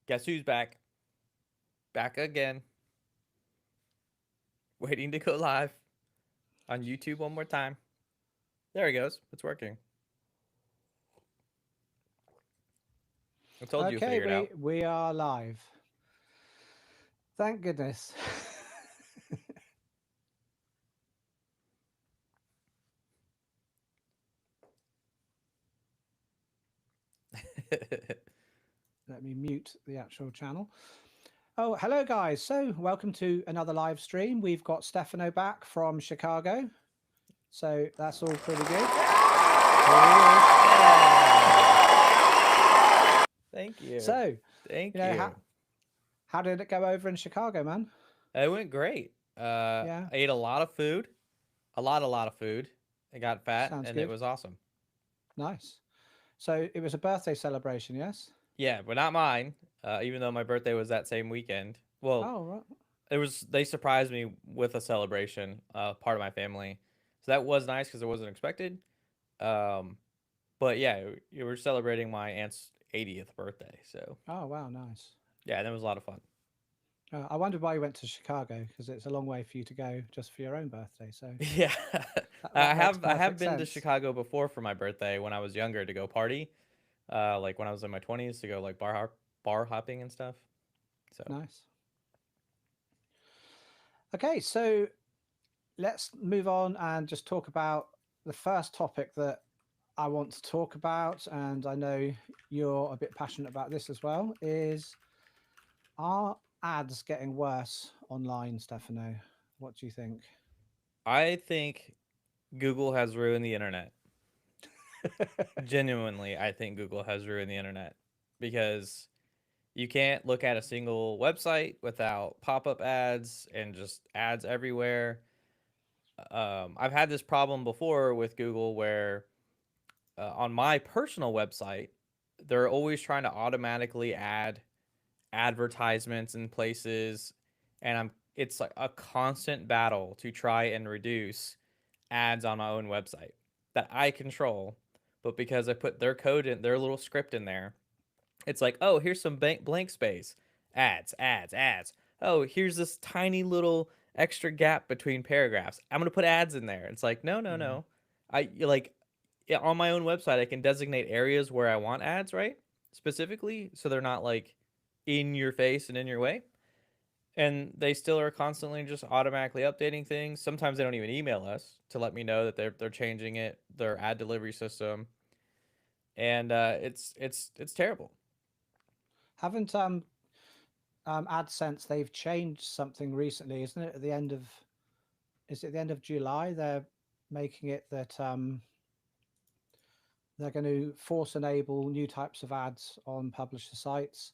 Guess who's back? Back again. Waiting to go live on YouTube one more time. There he goes. It's working. I told you, Okay, figure it out. we are live. Thank goodness. Let me mute the actual channel. Oh, hello guys. So, welcome to another live stream. We've got Stefano back from Chicago. So, that's all pretty good. Thank you. So, Thank you know, you. how did it go over in Chicago, man? It went great. Yeah, I ate a lot of food. A lot of food. I got fat sounds and it good. was awesome. Nice. So, it was a birthday celebration, yes? Yeah, but not mine. Even though my birthday was that same weekend. Well, Oh, right. it was. They surprised me with a celebration. Part of my family, so that was nice because it wasn't expected. Um, but yeah, you were celebrating my aunt's 80th birthday. So Oh, wow, nice. yeah, that was a lot of fun. I wondered why you went to Chicago because it's a long way for you to go just for your own birthday. So, Yeah, that makes I have perfect been to sense. Chicago before for my birthday when I was younger to go party. Like when I was in my 20s to go like bar hopping and stuff. So Nice. Okay, so let's move on and just talk about the first topic that I want to talk about, and I know you're a bit passionate about this as well, is are ads getting worse online, Stefano? What do you think? I think Google has ruined the internet. Genuinely, I think Google has ruined the internet because you can't look at a single website without pop-up ads and just ads everywhere. I've had this problem before with Google where on my personal website, they're always trying to automatically add advertisements in places, and I'm it's like a constant battle to try and reduce ads on my own website that I control. But because I put their code in, their little script in there, it's like, oh, here's some blank space, ads. Oh, here's this tiny little extra gap between paragraphs. I'm gonna put ads in there. It's like, Yeah. no. I like on my own website, I can designate areas where I want ads, right? Specifically, so they're not like in your face and in your way. And they still are constantly just automatically updating things. Sometimes they don't even email us to let me know that they're changing it, their ad delivery system, and it's terrible. Haven't AdSense, they've changed something recently, isn't it? At the end of is it the end of July? They're making it that they're going to force enable new types of ads on publisher sites.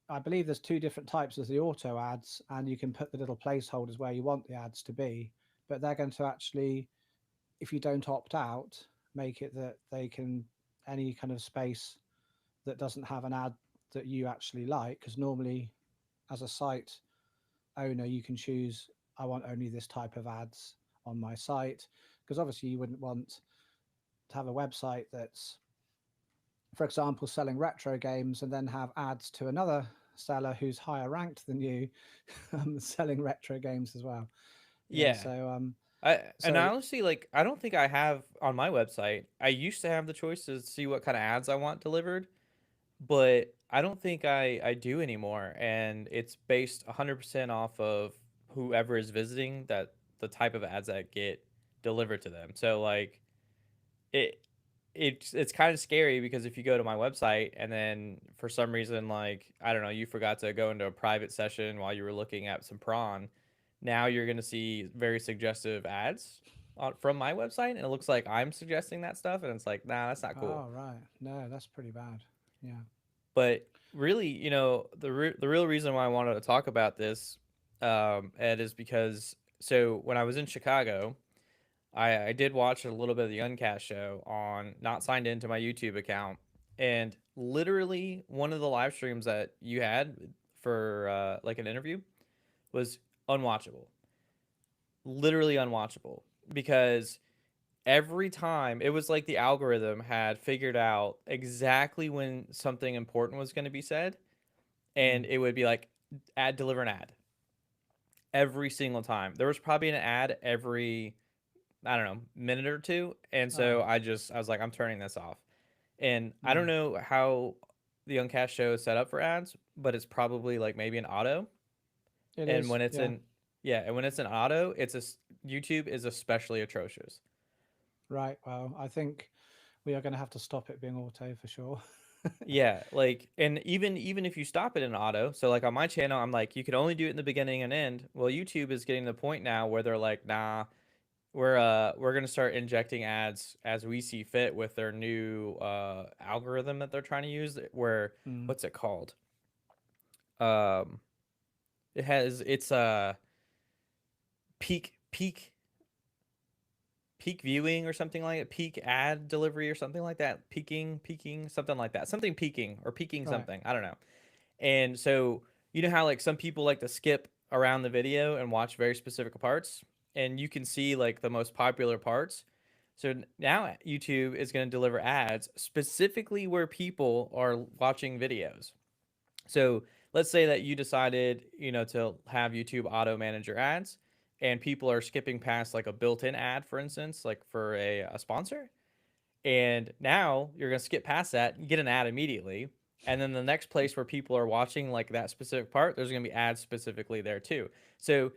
I believe there's two different types. There's the auto ads, and you can put the little placeholders where you want the ads to be. But they're going to actually, if you don't opt out, make it that they can any kind of space that doesn't have an ad that you actually like. Because normally, as a site owner, you can choose I want only this type of ads on my site. Because obviously, you wouldn't want to have a website that's, for example, selling retro games and then have ads to another seller who's higher ranked than you selling retro games as well. Yeah, Yeah, I so honestly like I don't think I have on my website. I used to have the choice to see what kind of ads I want delivered, but I don't think I do anymore. And it's based 100% off of whoever is visiting that the type of ads that get delivered to them. So like it it's kind of scary because if you go to my website and then for some reason like I don't know you forgot to go into a private session while you were looking at some prawn, now you're gonna see very suggestive ads from my website and it looks like I'm suggesting that stuff and it's like nah that's not cool. oh right, no, that's pretty bad. Yeah. But really, the real reason why I wanted to talk about this, Ed, is because so when I was in Chicago, I did watch a little bit of the Uncast show on not signed into my YouTube account, and literally one of the live streams that you had for like an interview was unwatchable, literally unwatchable because every time it was like the algorithm had figured out exactly when something important was going to be said and Mm. it would be like ad deliver an ad every single time. There was probably an ad every, I don't know, minute or two, and so Oh, I was like, I'm turning this off. And I don't mm. know how the Uncast show is set up for ads, but it's probably like maybe an auto. It And is. when it's Yeah. in, yeah, and when it's an auto, YouTube is especially atrocious. Right. Well, I think we are going to have to stop it being auto for sure. Yeah, like, and even if you stop it in auto, so like on my channel, I'm like, you could only do it in the beginning and end. Well, YouTube is getting to the point now where they're like, nah, we're gonna start injecting ads as we see fit with their new algorithm that they're trying to use. Where Mm. what's it called? Um, it's peak peak viewing or something like it, peak ad delivery or something like that, peaking something like that, something peaking or peaking Right. something. I don't know. And so you know how like some people like to skip around the video and watch very specific parts, and you can see like the most popular parts. So now YouTube is going to deliver ads specifically where people are watching videos. So let's say that you decided, to have YouTube auto manage your ads, and people are skipping past like a built-in ad, for instance, like for a sponsor. And now you're going to skip past that and get an ad immediately. And then the next place where people are watching like that specific part, there's going to be ads specifically there too. So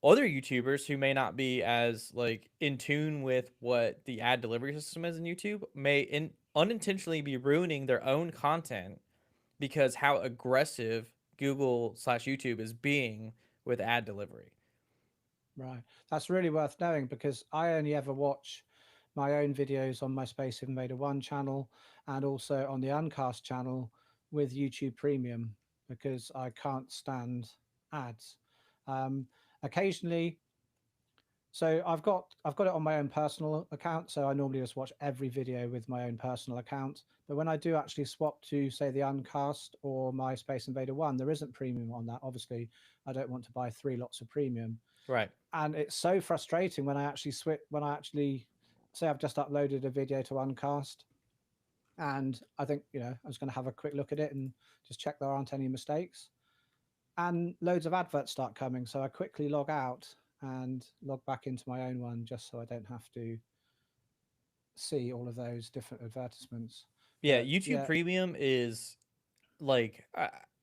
other YouTubers who may not be as like in tune with what the ad delivery system is in YouTube may unintentionally be ruining their own content because how aggressive Google/YouTube is being with ad delivery. Right. That's really worth knowing because I only ever watch my own videos on my Space Invader 1 channel and also on the Uncast channel with YouTube Premium because I can't stand ads. Um, occasionally, so I've got it on my own personal account, so I normally just watch every video with my own personal account. But when I do actually swap to say the Uncast or my Space Invader 1, there isn't premium on that. Obviously, I don't want to buy three lots of premium, Right. and it's so frustrating when I actually switch when I actually say I've just uploaded a video to Uncast, and I think I was going to have a quick look at it and just check there aren't any mistakes, and loads of adverts start coming, so I quickly log out and log back into my own one just so I don't have to see all of those different advertisements. Yeah, But YouTube yeah, Premium is like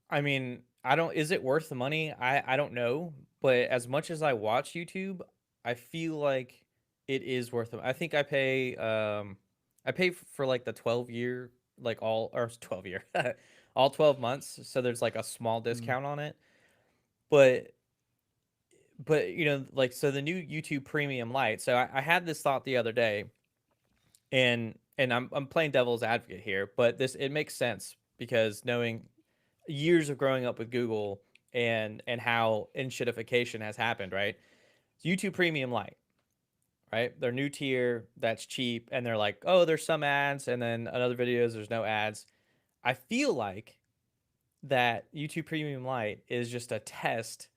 I mean, I don't is it worth the money? I don't know, but as much as I watch YouTube, I feel like it is worth it. I think I pay for like the 12-year, like all or 12-year. All 12 months, so there's like a small mm, discount on it. But like so the new YouTube Premium Lite. So I had this thought the other day, and I'm playing devil's advocate here, but this it makes sense because knowing years of growing up with Google and how enshittification has happened, right? So YouTube Premium Lite, right? Their new tier that's cheap, and they're like, oh, there's some ads, and then in other videos there's no ads. I feel like that YouTube Premium Lite is just a test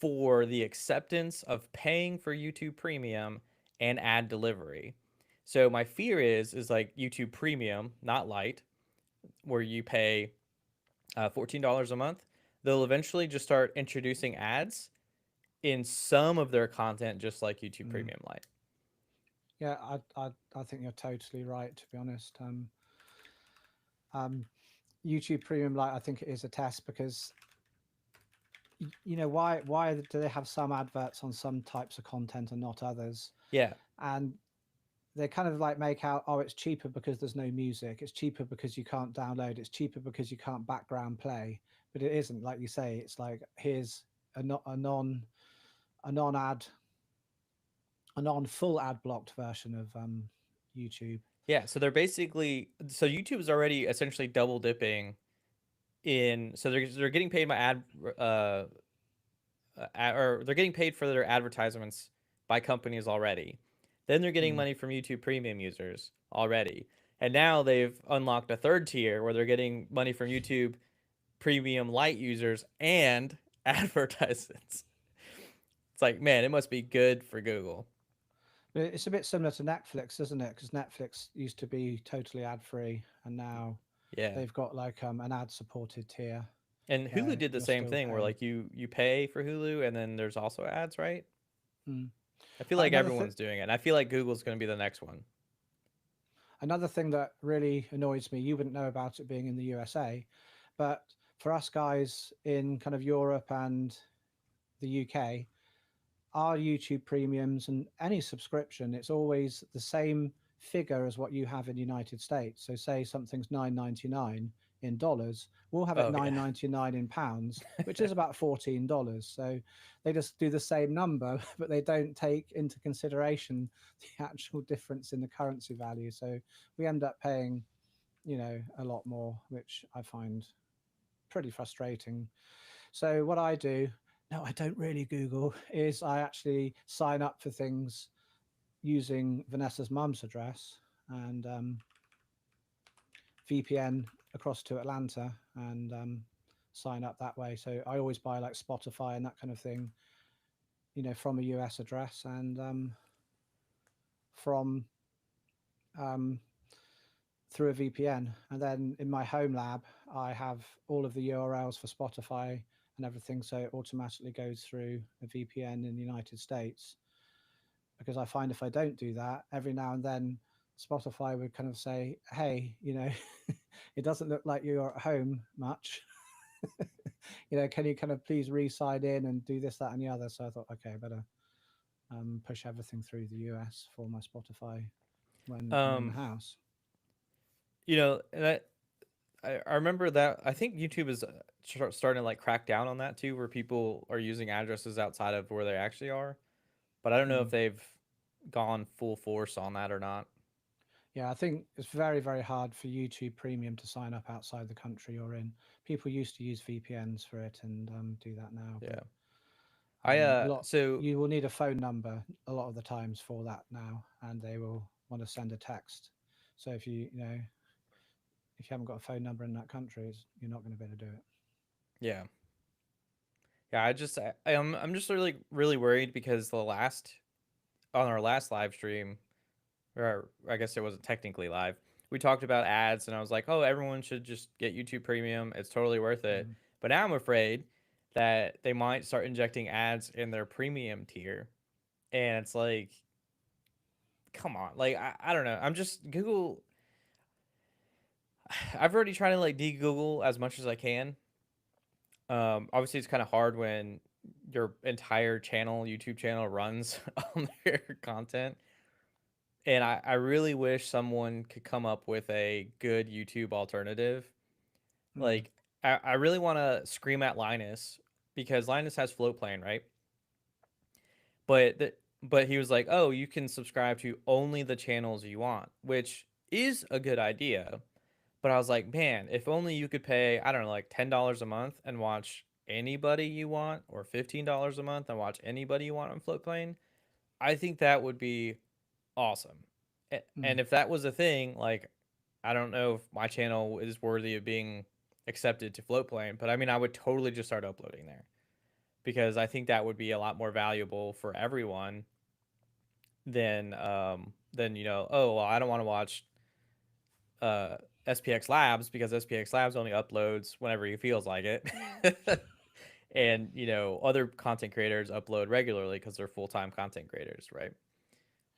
for the acceptance of paying for YouTube Premium and ad delivery. So my fear is like YouTube Premium, not Lite, where you pay $14 a month. They'll eventually just start introducing ads in some of their content, just like YouTube mm, Premium Lite. yeah, I think you're totally right. To be honest, um, YouTube Premium Lite, I think it is a test because why do they have some adverts on some types of content and not others? Yeah, And they kind of like make out, oh, it's cheaper because there's no music, it's cheaper because you can't download, it's cheaper because you can't background play. But it isn't, like you say, it's like here's a non ad a non full ad blocked version of YouTube. yeah. So they're basically so YouTube is already essentially double dipping in. So they're getting paid by or they're getting paid for their advertisements by companies already. Then they're getting Mm. money from YouTube Premium users already. And now they've unlocked a third tier where they're getting money from YouTube Premium Lite users and advertisements. It's like, man, it must be good for Google. But it's a bit similar to Netflix, isn't it? Because Netflix used to be totally ad free, and now Yeah. they've got like an ad supported tier. And Hulu where did the you're same still thing where paying. like you pay for Hulu and then there's also ads, right? Mm. I feel like Another thing, everyone's doing it. And I feel like Google's going to be the next one. another thing that really annoys me, you wouldn't know about it being in the USA, but for us guys in kind of Europe and the UK, our YouTube premiums and any subscription, it's always the same figure as what you have in the United States. So say something's 9.99 in dollars, we'll have it Oh yeah. 9.99 in pounds, which is about $14. So they just do the same number, but they don't take into consideration the actual difference in the currency value. So we end up paying, a lot more, which I find pretty frustrating. So what I do, no, I don't really Google, is I actually sign up for things using Vanessa's mum's address and VPN across to Atlanta and sign up that way. So I always buy like Spotify and that kind of thing, from a US address and from um, through a VPN. And then in my home lab, I have all of the URLs for Spotify and everything. So it automatically goes through a VPN in the United States. Because I find if I don't do that, every now and then Spotify would kind of say, hey, it doesn't look like you're at home much. Can you kind of please re-sign in and do this, that, and the other? So I thought, okay, I better push everything through the US for my Spotify when I'm in the Um, house. and I remember that I think YouTube is starting to like crack down on that too, where people are using addresses outside of where they actually are. But I don't know if Mm. they've gone full force on that or not. Yeah, I think it's very, very hard for YouTube Premium to sign up outside the country you're in. People used to use VPNs for it and do that now, but Yeah. I a lot so you will need a phone number a lot of the times for that now, and they will want to send a text. So if you haven't got a phone number in that country, you're not going to be able to do it. yeah. Yeah, I'm just really really worried because the last on our last live stream, or I guess it wasn't technically live, we talked about ads and I was like, "Oh, everyone should just get YouTube Premium. It's totally worth it." Mm. But now I'm afraid that they might start injecting ads in their premium tier. And it's like, come on. Like I don't know. I'm just Google I've already tried to like de-Google as much as I can. Obviously it's kind of hard when your entire channel, YouTube channel runs on their content. And I really wish someone could come up with a good YouTube alternative. Mm. Like, I really want to scream at Linus because Linus has float plane, right? But he was like, oh, you can subscribe to only the channels you want, which is a good idea. But I was like, man, if only you could pay, I don't know, like $10 a month and watch anybody you want, or $15 a month and watch anybody you want on float plane. I think that would be awesome. Mm. And if that was a thing, like, I don't know if my channel is worthy of being accepted to Floatplane, but I mean, I would totally just start uploading there because I think that would be a lot more valuable for everyone than oh well, I don't want to watch uh SPX Labs because SPX Labs only uploads whenever he feels like it. And other content creators upload regularly because they're full-time content creators, right?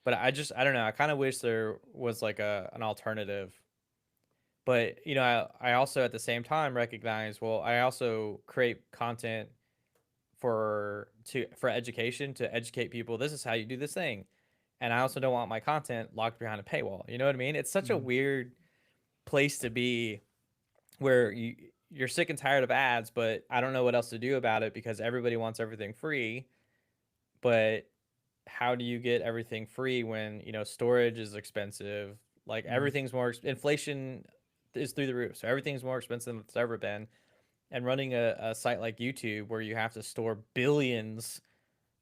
But I don't know, I kind of wish there was like an alternative. But I also at the same time recognize, well, I also create content for education, to educate people, this is how you do this thing. And I also don't want my content locked behind a paywall. You know what I mean? It's such a Mm. weird place to be, where you're sick and tired of ads, but I don't know what else to do about it because everybody wants everything free. But how do you get everything free when storage is expensive? Like Mm. everything's more inflation is through the roof, so everything's more expensive than it's ever been. And running a site like YouTube where you have to store billions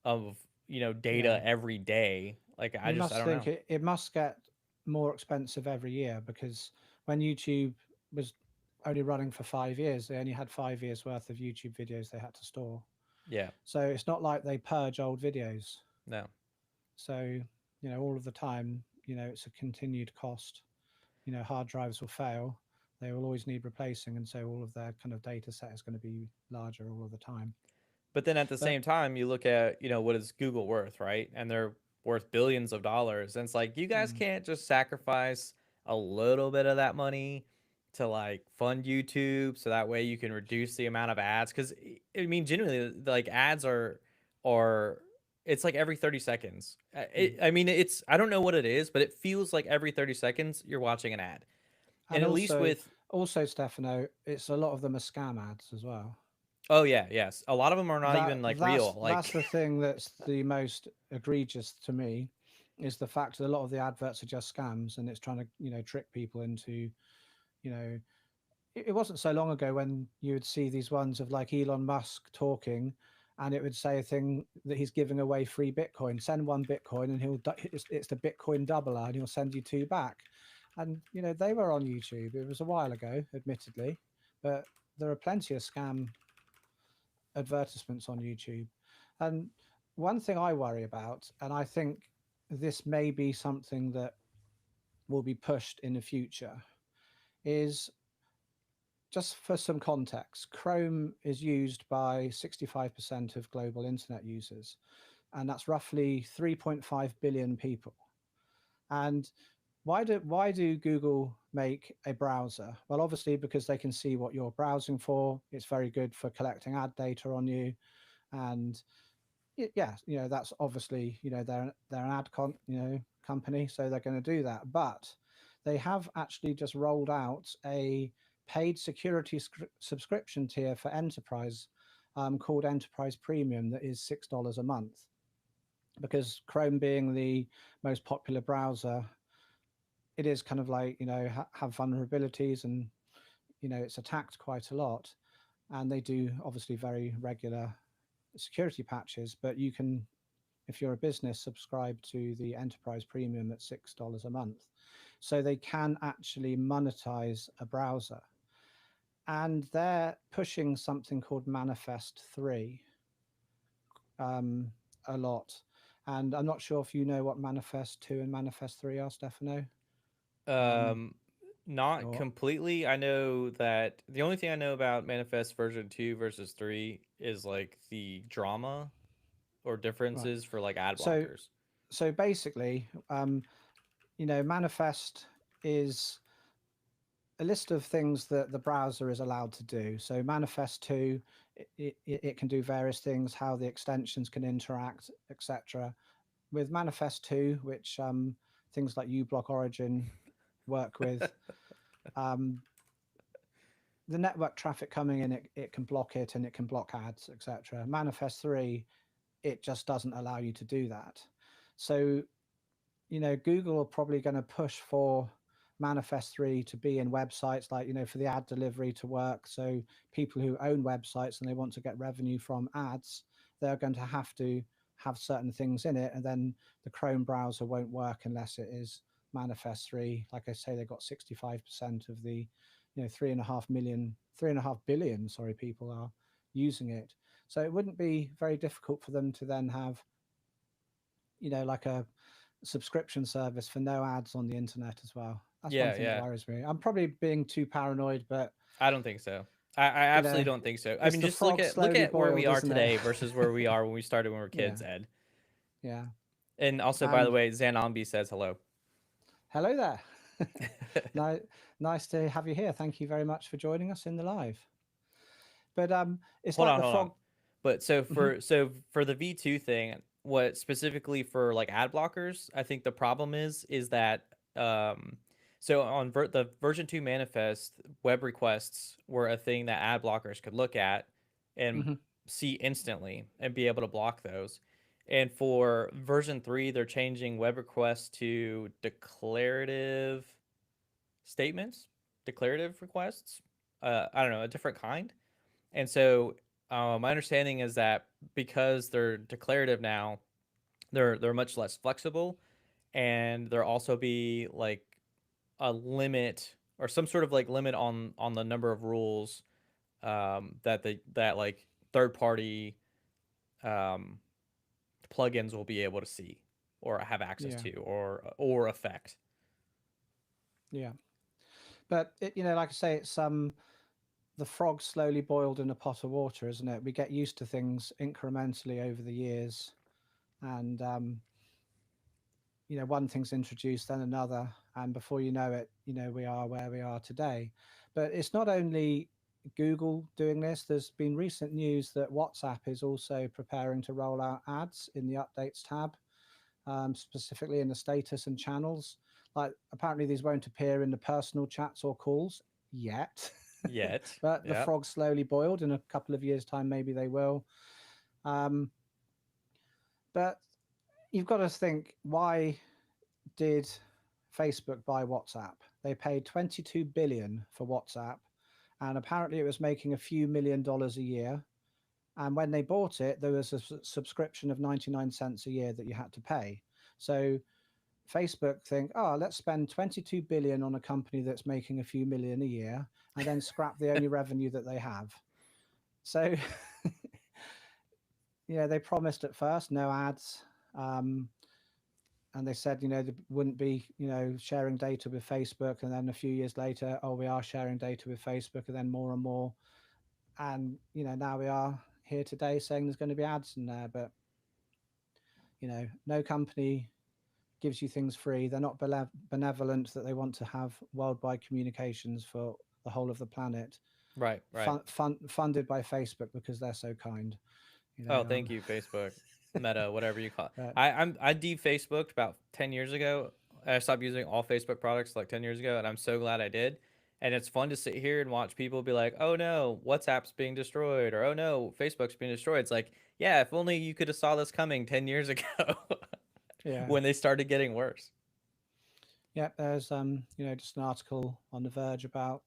of Yeah, data every day, like you I must don't think know. it must get more expensive every year because when YouTube was only running for 5 years, they only had 5 years worth of YouTube videos they had to store. Yeah, So it's not like they purge old videos. no, So, all of the time, it's a continued cost. Hard drives will fail They will always need replacing, and so all of their kind of data set is going to be larger all of the time. But then at the But same time, you look at, what is Google worth, right? And they're worth billions of dollars. And it's like, you guys mm, can't just sacrifice a little bit of that money to like fund YouTube so that way you can reduce the amount of ads. Cause I mean, genuinely, like ads are, it's like every 30 seconds. mm. I mean, I don't know what it is, but it feels like every 30 seconds you're watching an ad. And And at least also, with, Stefano, it's a lot of them are scam ads as well. oh yeah, yes. A lot of them are not even like real. That's Like, the thing that's the most egregious to me, is the fact that a lot of the adverts are just scams, and it's trying to trick people into you know it wasn't so long ago when you would see these ones of like Elon Musk talking, and it would say a thing that he's giving away free Bitcoin. Send one Bitcoin, and it's the Bitcoin doubler, and he'll send you two back. And they were on YouTube. It was a while ago, admittedly, but there are plenty of scam advertisements on YouTube. And one thing I worry about, and I think this may be something that will be pushed in the future, is just for some context, Chrome is used by 65% of global internet users, and that's roughly 3.5 billion people. And why do Google make a browser? Well, obviously because they can see what you're browsing for. It's very good for collecting ad data on you, and yeah, that's obviously they're an company, so they're going to do that. But they have actually just rolled out a paid security subscription tier for enterprise, called Enterprise Premium, that is $6 a month. Because Chrome being the most popular browser, it is kind of like have vulnerabilities, and it's attacked quite a lot, and they do obviously very regular security patches. But you can, if you're a business, subscribe to the enterprise premium at $6 a month. So they can actually monetize a browser. And they're pushing something called Manifest 3 um, a lot. And I'm not sure if you know what Manifest 2 and Manifest 3 are, Stefano. Um, Um, not or completely. I know that the only thing I know about Manifest version 2 versus 3 is like the drama or right. differences for like ad So blockers. basically, Manifest is a list of things that the browser is allowed to do. So Manifest 2, it can do various things, how the extensions can interact, etc. With Manifest 2, which things like uBlock Origin work with, um, the network traffic coming in, it can block it, and it can block ads, etc. Manifest 3, it just doesn't allow you to do that. So Google are probably going to push for Manifest 3 to be in websites, like, for the ad delivery to work. So people who own websites and they want to get revenue from ads, they're going to have certain things in it. And then the Chrome browser won't work unless it is Manifest 3. Like I say, they've got 65% of the, 3.5 billion, sorry, people are using it. So it wouldn't be very difficult for them to then have, like a subscription service for no ads on the internet as well. That's one Yeah, thing that yeah. worries me. I'm probably being too paranoid, but I don't think so. I you absolutely know, don't think so. I it's mean, the just frog look slowly at where we boiled, are isn't it? today versus where we are when we started when we were Yeah, kids, Ed. yeah. And also, by the And way, Zanombi says hello. hello there. No, nice to have you here. Thank you very much for joining us in the live. But it's like the Hold on. frog. But so Mhm, for the V2 thing, what specifically for like ad blockers, I think the problem is that so on the version 2 manifest, web requests were a thing that ad blockers could look at and mhm. see instantly and be able to block those. And for version 3, they're changing web requests to declarative statements, declarative requests. I don't know, a different kind. And so my understanding is that because they're declarative now, they're much less flexible, and there also be like a limit or some sort of like limit on the number of rules that like third party um, plugins will be able to see or have access Yeah, to or affect. yeah. But like I say, it's the frog slowly boiled in a pot of water, isn't it? We get used to things incrementally over the years, and one thing's introduced, then another, and before you know it, we are where we are today. But it's not only Google doing this. There's been recent news that WhatsApp is also preparing to roll out ads in the updates tab, specifically in the status and channels. Like apparently these won't appear in the personal chats or calls yet, Yet. but the Yep. frog slowly boiled. In a couple of years' time, maybe they will. Um, but you've got to think, why did Facebook buy WhatsApp? They paid 22 billion for WhatsApp, and apparently it was making a few $1 million a year. And when they bought it, there was a subscription of 99 cents a year that you had to pay. So Facebook think, oh, let's spend 22 billion on a company that's making a few million a year, and then scrap the only revenue that they have. So yeah, they promised at first no ads. Um, and they said, they wouldn't be, sharing data with Facebook. And then a few years later, oh, we are sharing data with Facebook, and then more and more. And, now we are here today saying there's going to be ads in there. But, no company gives you things free. They're not benevolent that they want to have worldwide communications for the whole of the planet, Right. Right. funded by Facebook because they're so kind. You Oh, know, thank you, Facebook, Meta, whatever you call it. but I de-Facebooked about 10 years ago. I stopped using all Facebook products like 10 years ago, and I'm so glad I did. And it's fun to sit here and watch people be like, "Oh no, WhatsApp's being destroyed," or "Oh no, Facebook's being destroyed." It's like, yeah, if only you could have saw this coming 10 years ago yeah, when they started getting worse. yeah. There's just an article on the Verge about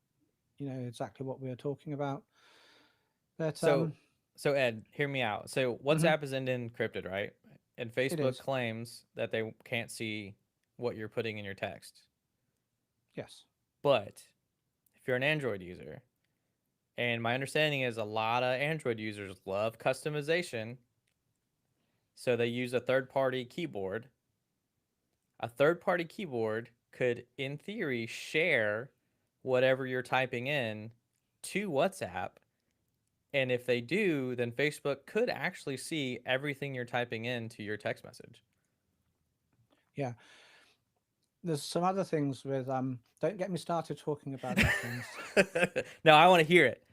exactly what we are talking about. But So, so Ed, hear me out. So mhm, WhatsApp is end encrypted, right? And it Facebook is, claims that they can't see what you're putting in your text. yes, But if you're an Android user, and my understanding is a lot of Android users love customization, so they use a third party keyboard. A third party keyboard could, in theory, share whatever you're typing in to WhatsApp. And if they do, then Facebook could actually see everything you're typing into your text message. yeah. There's some other things with Don't get me started talking about these things No, I want to hear it.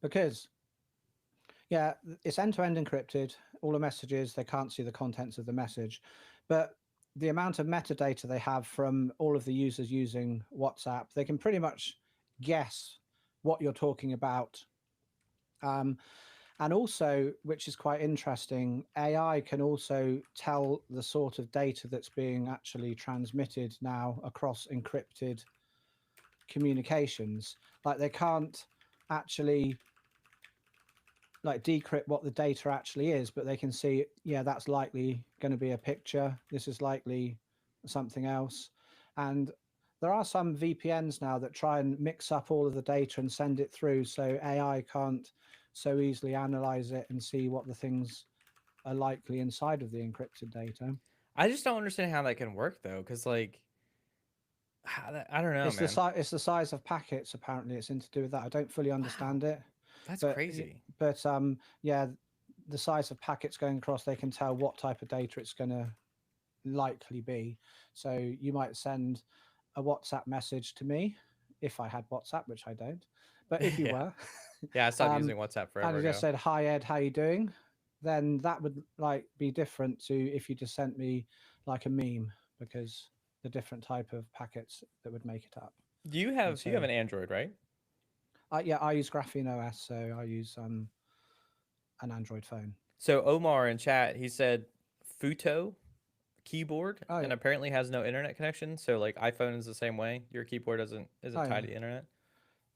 because yeah, it's end to end encrypted. All the messages, they can't see the contents of the message, but the amount of metadata they have from all of the users using WhatsApp, they can pretty much guess what you're talking about. Um, and also, which is quite interesting, AI can also tell the sort of data that's being actually transmitted now across encrypted communications. Like they can't actually like decrypt what the data actually is, but they can see, yeah, that's likely going to be a picture. This is likely something else. And there are some VPNs now that try and mix up all of the data and send it through so AI can't so easily analyze it and see what the things are likely inside of the encrypted data. I just don't understand how that can work though, because like, I don't know, man. It's the size of packets. Apparently, it's in to do with that. I don't fully Wow, understand it, that's but crazy. yeah, the size of packets going across, they can tell what type of data it's going to likely be. So you might send a WhatsApp message to me if I had WhatsApp, which I don't, but if you Yeah, were, yeah. I stopped um, using WhatsApp and forever I just ago. said, "Hi Ed, how you doing?" Then that would like be different to if you just sent me like a meme, because the different type of packets that would make it up. And You have so an Android, right? yeah, I use Graphene OS, so I use an Android phone. So Omar in chat, he said Futo keyboard, Oh and yeah, apparently has no internet connection. So like iPhone is the same way. Your keyboard isn't oh tied yeah. to the internet.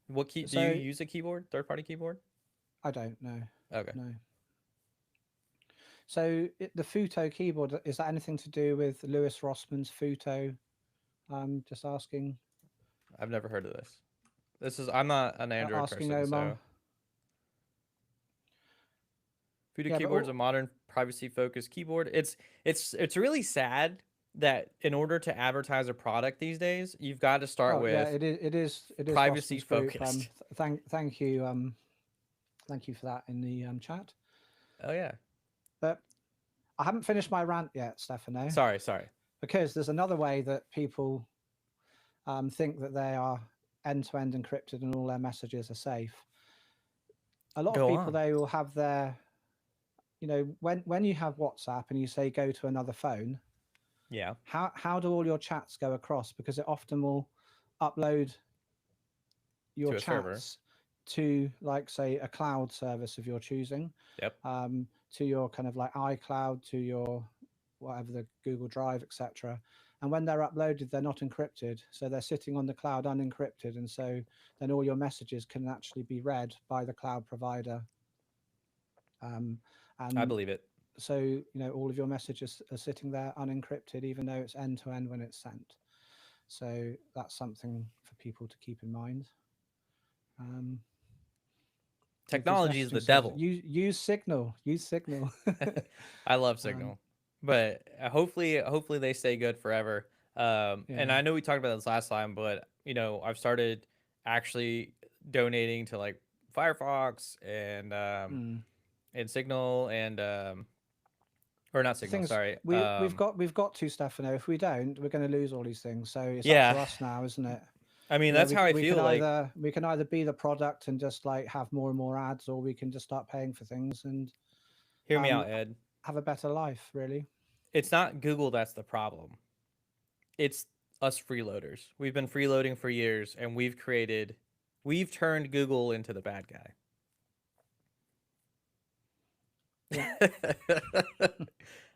What key do you So use a keyboard? Third party keyboard? I don't know. Okay. No. So the Futo keyboard, is that anything to do with Lewis Rossman's Futo? Just asking, I've never heard of this. I'm not an Android asking person, Omar. so Futo Yeah, but keyboard is a modern privacy focused keyboard. It's really sad that in order to advertise a product these days, you've got to start Oh yeah, with it is privacy Boston's group. focused. Thank you for that in the chat. Oh yeah. But I haven't finished my rant yet, Stefano, Sorry, sorry. because there's another way that people think that they are end-to-end encrypted and all their messages are safe. A lot of Go people, on. they will have their, when you have WhatsApp and you say go to another phone, Yeah. how do all your chats go across? Because it often will upload your To a server. chats to, like, say, a cloud service of your choosing, Yep. to your kind of like iCloud, to your whatever, the Google Drive, etc. And when they're uploaded, they're not encrypted, so they're sitting on the cloud unencrypted, and so then all your messages can actually be read by the cloud provider. um, I and believe it. so all of your messages are sitting there unencrypted, even though it's end to end when it's sent. So that's something for people to keep in mind. um, with these Technology is the messaging services, devil. use Signal, use Signal. I love um, Signal, but hopefully they stay good forever. And yeah. I know we talked about this last time, but I've started actually donating to like Firefox Mm. and Signal or not The Signal, things sorry. we've got to, Stefano. If we don't, we're going to lose all these things. So it's up Yeah, to us now, isn't it? I mean that's how I We can feel. Like, either be the product and just like have more and more ads, or we can just start paying for things and hear me um, out, Ed. have a better life. Really. It's not Google that's the problem. It's us freeloaders. We've been freeloading for years, and we've turned Google into the bad guy. Yeah.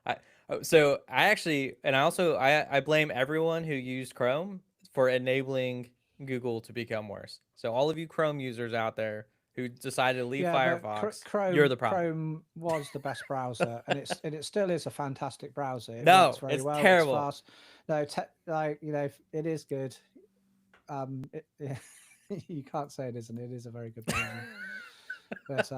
I so I actually, and I also I blame everyone who used Chrome for enabling Google to become worse. So all of you Chrome users out there who decided to leave Yeah, but Firefox, you're Chrome the problem. Chrome was the best browser, and it still is a fantastic browser. It works No, very it's well. It's terrible. fast. No, like it is good. You can't say it isn't. It is a very good browser, but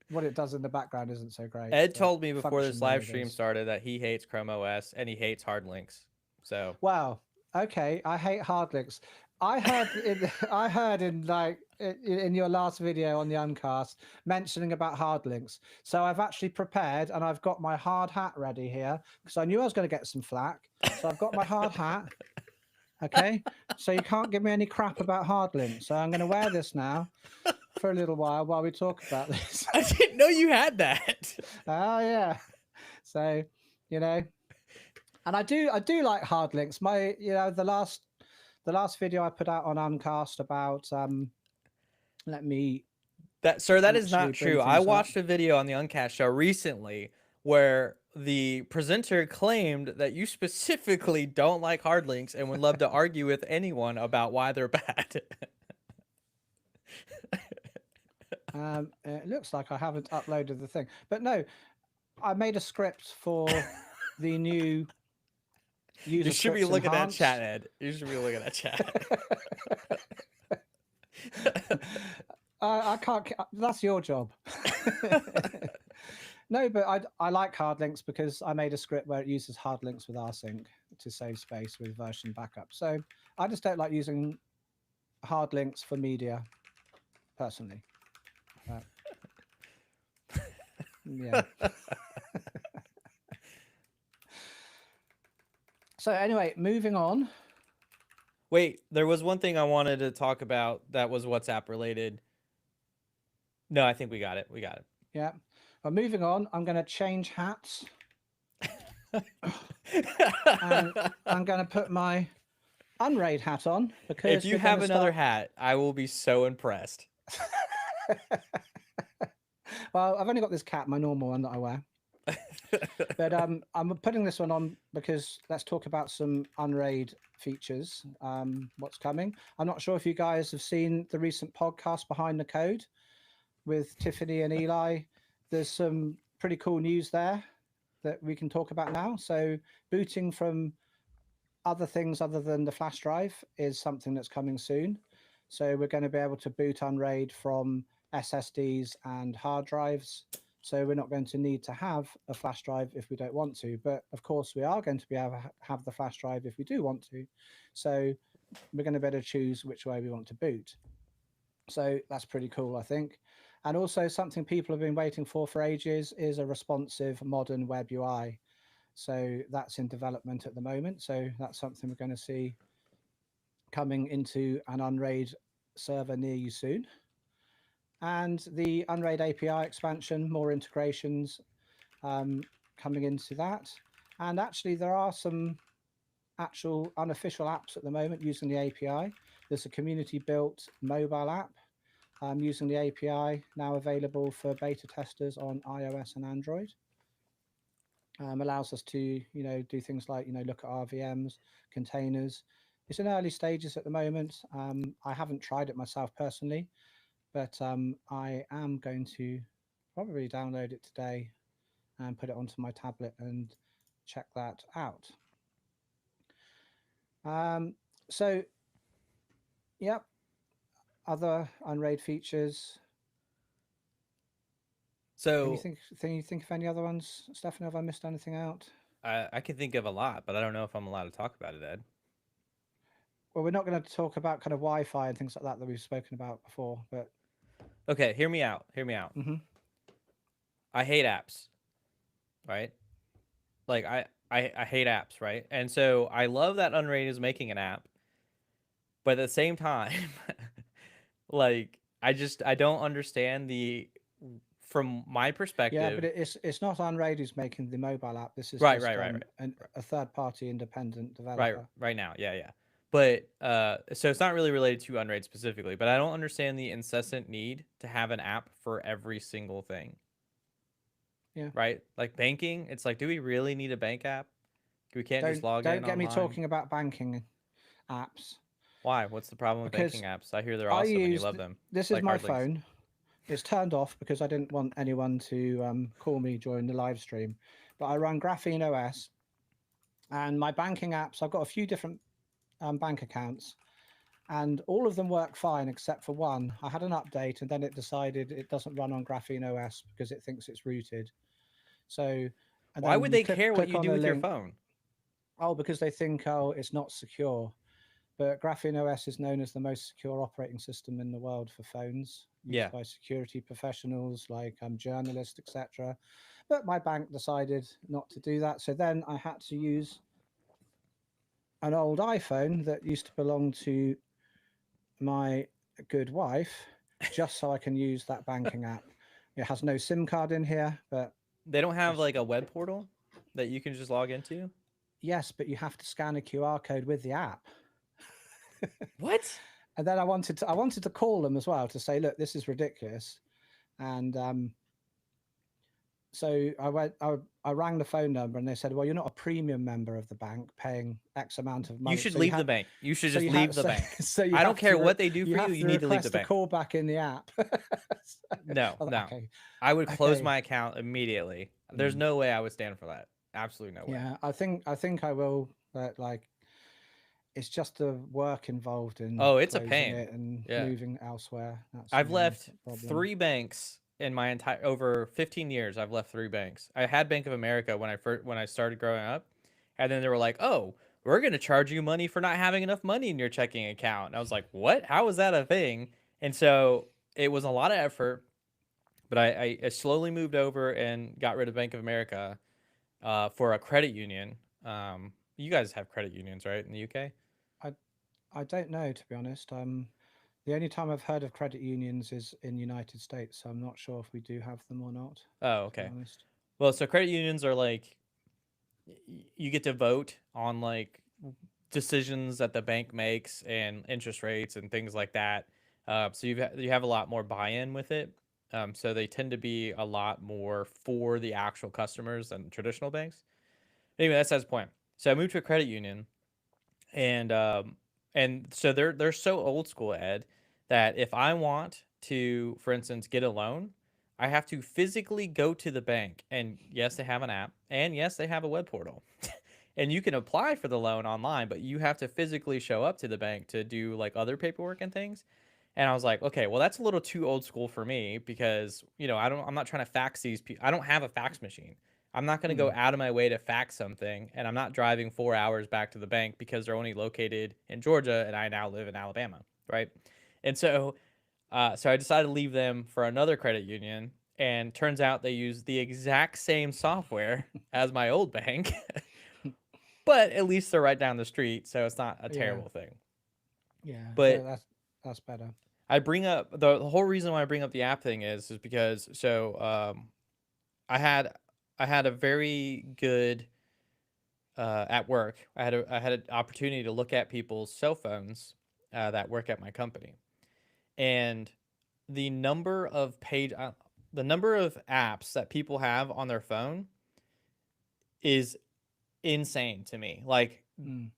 what it does in the background isn't so great. Ed But told me before this functionally, live it stream is. started that he hates Chrome OS and he hates hard links. So Wow. Okay, I hate hard links. I heard in I heard in like in your last video on the Uncast mentioning about hard links. So I've actually prepared and I've got my hard hat ready here because I knew I was going to get some flack. So I've got my hard hat. Okay. So you can't give me any crap about hard links. So I'm going to wear this now for a little while we talk about this. I didn't know you had that. Oh yeah. So, you know, and I do like hard links. My the last video I put out on Uncast about let me That is actually not bring true. I things up. watched a video on the Uncast show recently where the presenter claimed that you specifically don't like hard links and would love to argue with anyone about why they're bad. It looks like I haven't uploaded the thing, but no, I made a script for the new You user should be scripts looking at chat, enhanced. Ed. You should be looking at chat. I can't. That's your job. No, but I like hard links because I made a script where it uses hard links with rsync to save space with version backup. So I just don't like using hard links for media personally. But, yeah. So anyway, moving on. Wait, there was one thing I wanted to talk about that was WhatsApp related. No, I think we got it. We got Yeah. Well, moving on, I'm going to change hats and it. I'm going to put my Unraid hat on If because you we're going have to another start. hat, I will be so impressed. Well, I've only got this cap, my normal one that I wear. But I'm putting this one on because let's talk about some Unraid features. What's coming? I'm not sure if you guys have seen the recent podcast Behind the Code with Tiffany and Eli. There's some pretty cool news there that we can talk about now. So booting from other things other than the flash drive is something that's coming soon. So we're going to be able to boot Unraid from SSDs and hard drives So we're not going to need to have a flash drive if we don't want to. But of course, we are going to be able to have the flash drive if we do want to. So we're going to be able to choose which way we want to boot. So that's pretty cool, I think. And also, something people have been waiting for ages is a responsive modern web UI. So that's in development at the moment. So that's something we're going to see coming into an Unraid server near you soon. And the Unraid API expansion, more integrations coming into that. And actually, there are some actual unofficial apps at the moment using the API. There's a community built mobile app using the API now available for beta testers on iOS and Android. Allows us to do things like look at RVMs, containers. It's in early stages at the moment. I haven't tried it myself personally, but I am going to probably download it today and put it onto my tablet and check that out. So, yep, other Unraid features. So Can you think of any other ones, Stefano? Have I missed anything out? I can think of a lot, but I don't know if I'm allowed to talk about it, Ed. Well, we're not going to talk about kind of Wi-Fi and things like that we've spoken about before, but Okay, hear me out. Hear me out. mhm. I hate apps, right? Like I hate apps, right? And so I love that Unraid is making an app, but at the same time, like I don't understand the from my Yeah, but perspective. it's not Unraid who's making the mobile app. This is Right, just right, right, right. a third-party independent Right, developer. right now. Yeah, yeah. But so it's not really related to Unraid specifically, but I don't understand the incessant need to have an app for every single thing. Yeah. Right? Like banking, it's like, do we really need a bank app? We can't just log Don't in get me online. talking about banking apps Why? What's the problem with banking because apps? I hear they're I awesome and you used love them. this is Like my hard links. phone. It's turned off because I didn't want anyone to call me during the live stream. But I run Graphene OS and my banking apps. I've got a few different bank accounts, and all of them work fine except for one. I had an update, and then it decided it doesn't run on Graphene OS because it thinks it's rooted. So, and Why then would you they care what click you on do a with your link. phone? Oh, because they think it's not secure. But Graphene OS is known as the most secure operating system in the world for phones, used Yeah. by security professionals like journalists, etc. But my bank decided not to do that, so then I had to use an old iPhone that used to belong to my good wife just so I can use that banking app. It has no SIM card in here, but They don't have it's like a web portal that you can just log into? yes, but you have to scan a QR code with the app. What? And then I wanted to call them as well to say, look, this is ridiculous. And so I rang the phone number and they said, well, you're not a premium member of the bank paying X amount of You money. should leave the bank. You should just leave the So, bank. so I don't care what they do you for you. have You to need to leave the request a bank. callback in the app. So No, I was like, no. okay, I would close okay. my account immediately. There's Mm. no way I would stand for that. Absolutely no way. Yeah, I think I will, but like it's just the work involved in Oh, it's a closing pain. it and Yeah. moving elsewhere. That's I've the only left problem. 3 banks in my entire over 15 years. I've left 3 banks. I had Bank of America when I started growing up, and then they were like, "Oh, we're gonna charge you money for not having enough money in your checking account." And I was like, "What? How is that a thing?" And so it was a lot of effort, but I slowly moved over and got rid of Bank of America for a credit union. You guys have credit unions, right, in the UK? I I don't know, to be honest. The only time I've heard of credit unions is in United States, so I'm not sure if we do have them or not, Oh, to be okay. honest. Well, so credit unions are like you get to vote on like decisions that the bank makes and interest rates and things like that. So you have a lot more buy-in with it. So they tend to be a lot more for the actual customers than traditional banks. Anyway, that's his point. So I moved to a credit union, and so they're so old school, Ed, that if I want to, for instance, get a loan, I have to physically go to the bank, and yes, they have an app, and yes, they have a web portal, and you can apply for the loan online, but you have to physically show up to the bank to do like other paperwork and things. And I was like, okay, well, that's a little too old school for me because, I'm not trying to fax these people. I don't have a fax machine. I'm not going to go Mm. out of my way to fax something. And I'm not driving 4 hours back to the bank because they're only located in Georgia and I now live in Alabama. Right. And so I decided to leave them for another credit union. And turns out they use the exact same software as my old bank, but at least they're right down the street. So it's not a Yeah, terrible thing. yeah. But That's better. I bring up the whole reason why I bring up the app thing is because I had I had a very good at work. I had an opportunity to look at people's cell phones that work at my company, and the number of the number of apps that people have on their phone is insane to me. Like, Mm.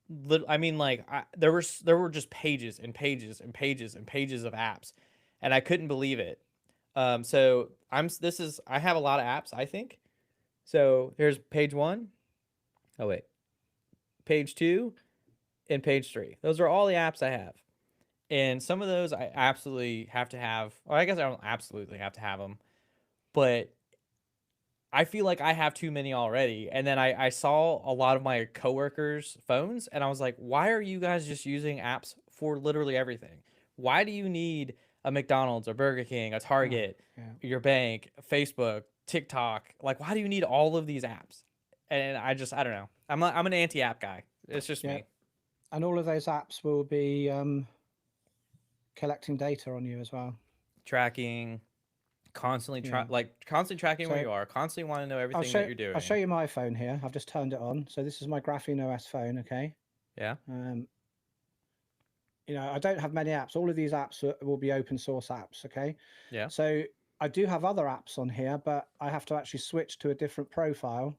I mean, like there were just pages and pages and pages and pages of apps, and I couldn't believe it. So I have a lot of apps. I think so. Here's page one. Oh wait, page two and page three. Those are all the apps I have, and some of those I absolutely have to have. Or I guess I don't absolutely have to have them, but I feel like I have too many already. And then I saw a lot of my coworkers' phones and I was like, why are you guys just using apps for literally everything? Why do you need a McDonald's, a Burger King, a Oh, Target, yeah, your bank, Facebook, TikTok? Like, why do you need all of these apps? And I don't know. I'm an anti app guy. It's just yeah. me. And all of those apps will be collecting data on you as well. Tracking, constantly Yeah. constantly tracking where So you are, constantly want to know everything that you're I'll show doing. you my phone here. I've just turned it on. So this is my Graphene OS phone. Okay. Yeah. Um, I don't have many apps. All of these apps will be open source apps. Okay. Yeah. So I do have other apps on here, but I have to actually switch to a different profile.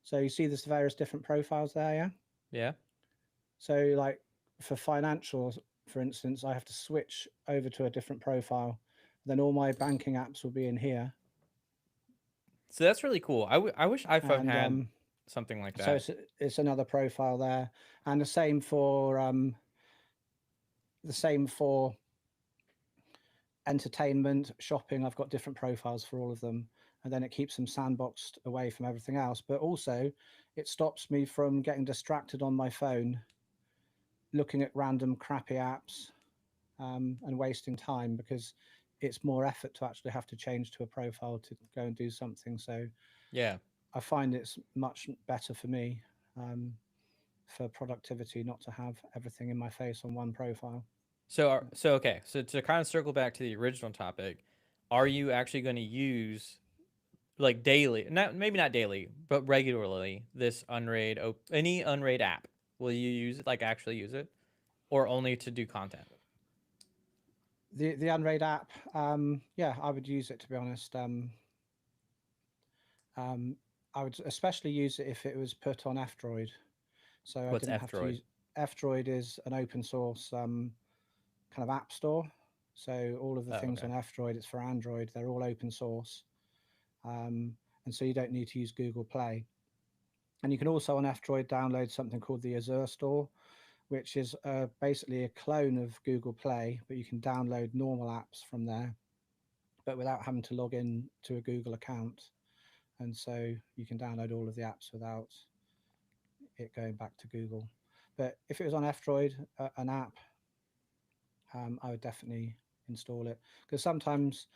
So you see there's various different profiles there. Yeah. Yeah. So like for financials, for instance, I have to switch over to a different profile. Then all my banking apps will be in here. So that's really cool. I wish iPhone And had something like so that. it's another profile there. And the same for entertainment, shopping. I've got different profiles for all of them. And then it keeps them sandboxed away from everything else. But also, it stops me from getting distracted on my phone, looking at random crappy apps, and wasting time because it's more effort to actually have to change to a profile to go and do something. So Yeah. I find it's much better for me, for productivity, not to have everything in my face on one profile. So okay. So to kind of circle back to the original topic, are you actually going to use like daily, not maybe not daily, but regularly this any Unraid app? Will you use it, like actually use it, or only to do content? The Unraid app, yeah, I would use it to be honest. Um, I would especially use it if it was put on F-Droid, so I What's didn't F have to Droid? use. F-Droid is an open source kind of app store. So all of the Oh, things okay. on F-Droid, it's for Android. They're all open source, um, and so you don't need to use Google Play. And you can also on F-Droid download something called the Azure Store, which is basically a clone of Google Play, but you can download normal apps from there, but without having to log in to a Google account. And so you can download all of the apps without it going back to Google. But if it was on F-Droid, an app, I would definitely install it because sometimes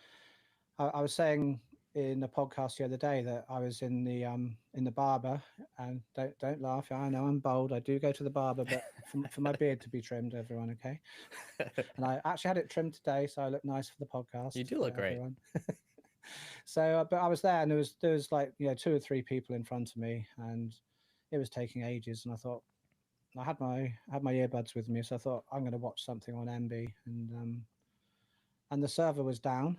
I was saying in a podcast the other day that I was in the barber, and don't laugh. I know I'm bold. I do go to the barber, but for my beard to be trimmed, everyone, okay? And I actually had it trimmed today, so I look nice for the You podcast do for look great. everyone. So, but I was there, and there was like two or three people in front of me, and it was taking ages. And I thought I had my earbuds with me, so I thought I'm going to watch something on MB, and the server was down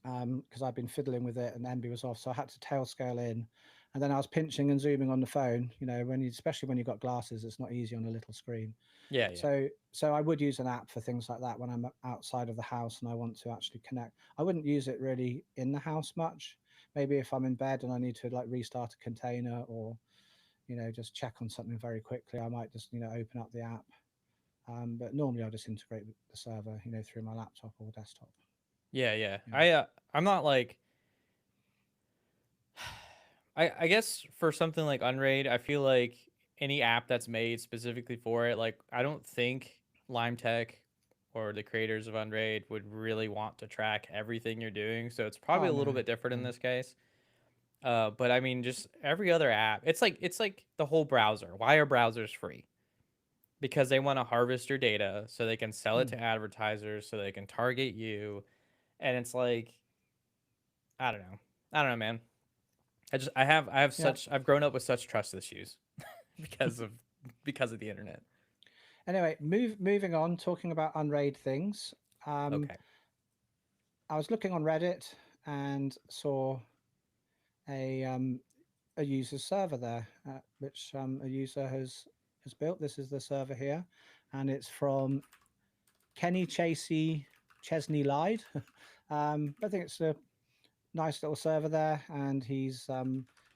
because I'd been fiddling with it and MB was off, so I had to tail scale in, and then I was pinching and zooming on the phone. Especially when you've got glasses, it's not easy on a little screen. Yeah, yeah, So I would use an app for things like that when I'm outside of the house and I want to actually connect. I wouldn't use it really in the house much. Maybe if I'm in bed and I need to like restart a container or just check on something very quickly, I might just open up the app. But normally I'll just integrate the server, through my laptop or desktop. Yeah, yeah. Yeah. I'm not like I guess for something like Unraid, I feel like any app that's made specifically for it, like I don't think Lime Tech or the creators of Unraid would really want to track everything you're doing. So it's probably Oh a little no, bit different in no. this case. But I mean, just every other app, it's like the whole browser. Why are browsers free? Because they want to harvest your data so they can sell it Hmm. to advertisers so they can target you. And it's like, I don't know. I don't know, man. I have Yeah. such I've grown up with such trust issues because of because of the internet. Anyway, moving on, talking about Unraid things. Um, Okay. I was looking on Reddit and saw a um, a user server there, which a user has built. This is the server here, and it's from Kenny Chesney Lied. I think it's a nice little server there, and he's got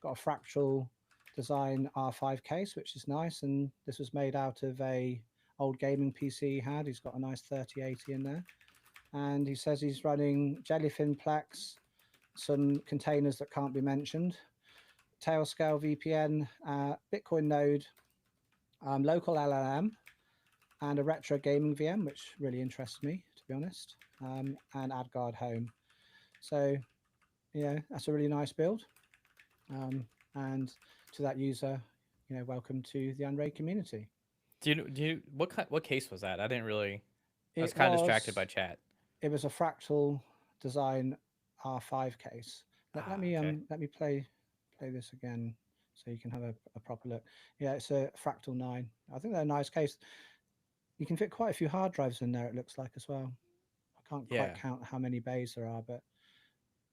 a fractal design R5 case, which is nice. And this was made out of a old gaming PC he had. He's got a nice 3080 in there, and he says he's running Jellyfin Plex, some containers that can't be mentioned, Tailscale VPN, Bitcoin node, local LLM, and a retro gaming VM, which really interests me, to be honest, and AdGuard Home. So, that's a really nice build. And to that user, welcome to the Unraid community. Do you what case was that? I didn't really. I was It kind of distracted by was chat. it was a fractal design R5 case. Let Ah, me okay. play this again so you can have a proper look. Yeah, it's a fractal 9. I think they're a nice case. You can fit quite a few hard drives in there, it looks like, as well. I can't quite Yeah. count how many bays there are, but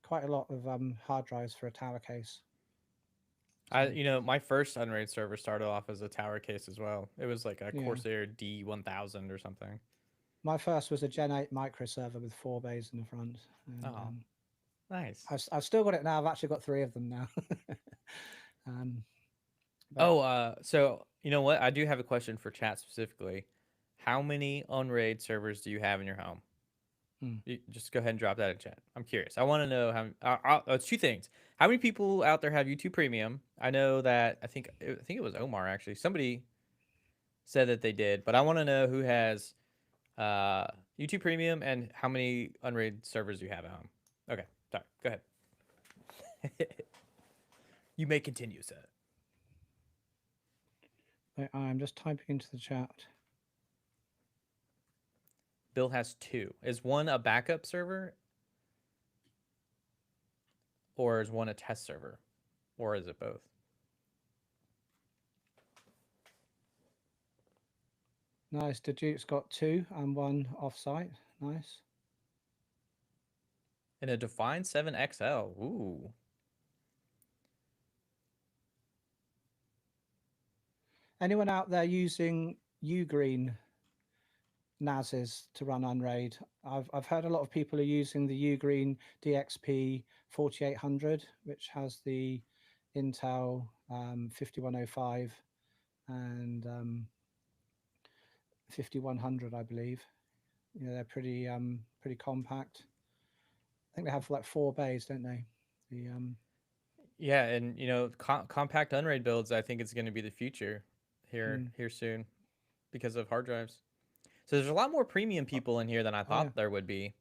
quite a lot of hard drives for a tower case. So My first Unraid server started off as a tower case as well. It was like a yeah, Corsair D1000 or something. my first was a Gen 8 micro server with 4 bays in the front, and Oh, nice. I've still got it now. I've actually got 3 of them now. um, but Oh, so you know what? I do have a question for chat specifically. How many Unraid servers do you have in your home? hmm, You just go ahead and drop that in chat. I'm curious. I want to know how. It's two things. How many people out there have YouTube Premium? I know that. I think it was Omar actually. Somebody said that they did, but I want to know who has uh, YouTube Premium and how many Unraid servers you have at home. Okay, sorry. Go ahead. You may continue, sir. I'm just typing into the chat. Bill has two. Is one a backup server or is one a test server, or is it both? Nice. The Duke's got 2 and 1 offsite. Nice. And a Define 7XL. Ooh. Anyone out there using Ugreen NASes to run Unraid? I've heard a lot of people are using the Ugreen DXP 4800, which has the Intel 5105 and 5100, I believe. They're pretty compact. I think they have like 4 bays, don't they? The Yeah, and compact Unraid builds. I think it's going to be the future here mm, here soon because of hard drives. So there's a lot more premium oh, people in here than I oh yeah. thought there would be.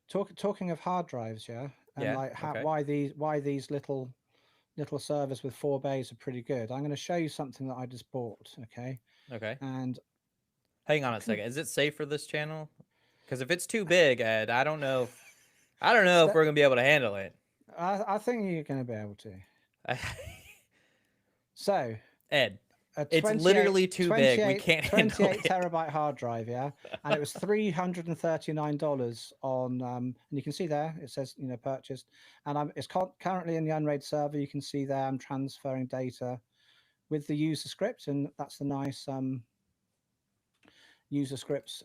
Talking of hard drives, yeah, and Yeah. like how Okay. why these little servers with 4 bays are pretty good. I'm going to show you something that I just bought. Okay, Okay. and Hang on I a can second. Is it safe for this channel? Because if it's too big, Ed, I don't know if we're gonna be able to handle it. I think you're going to be able to. So Ed, a it's literally too big. We can't handle 28 it. terabyte hard drive, yeah, and it was $339 on, and you can see there it says purchased, and it's currently in the Unraid server. You can see there I'm transferring data with the user script, and that's the nice user scripts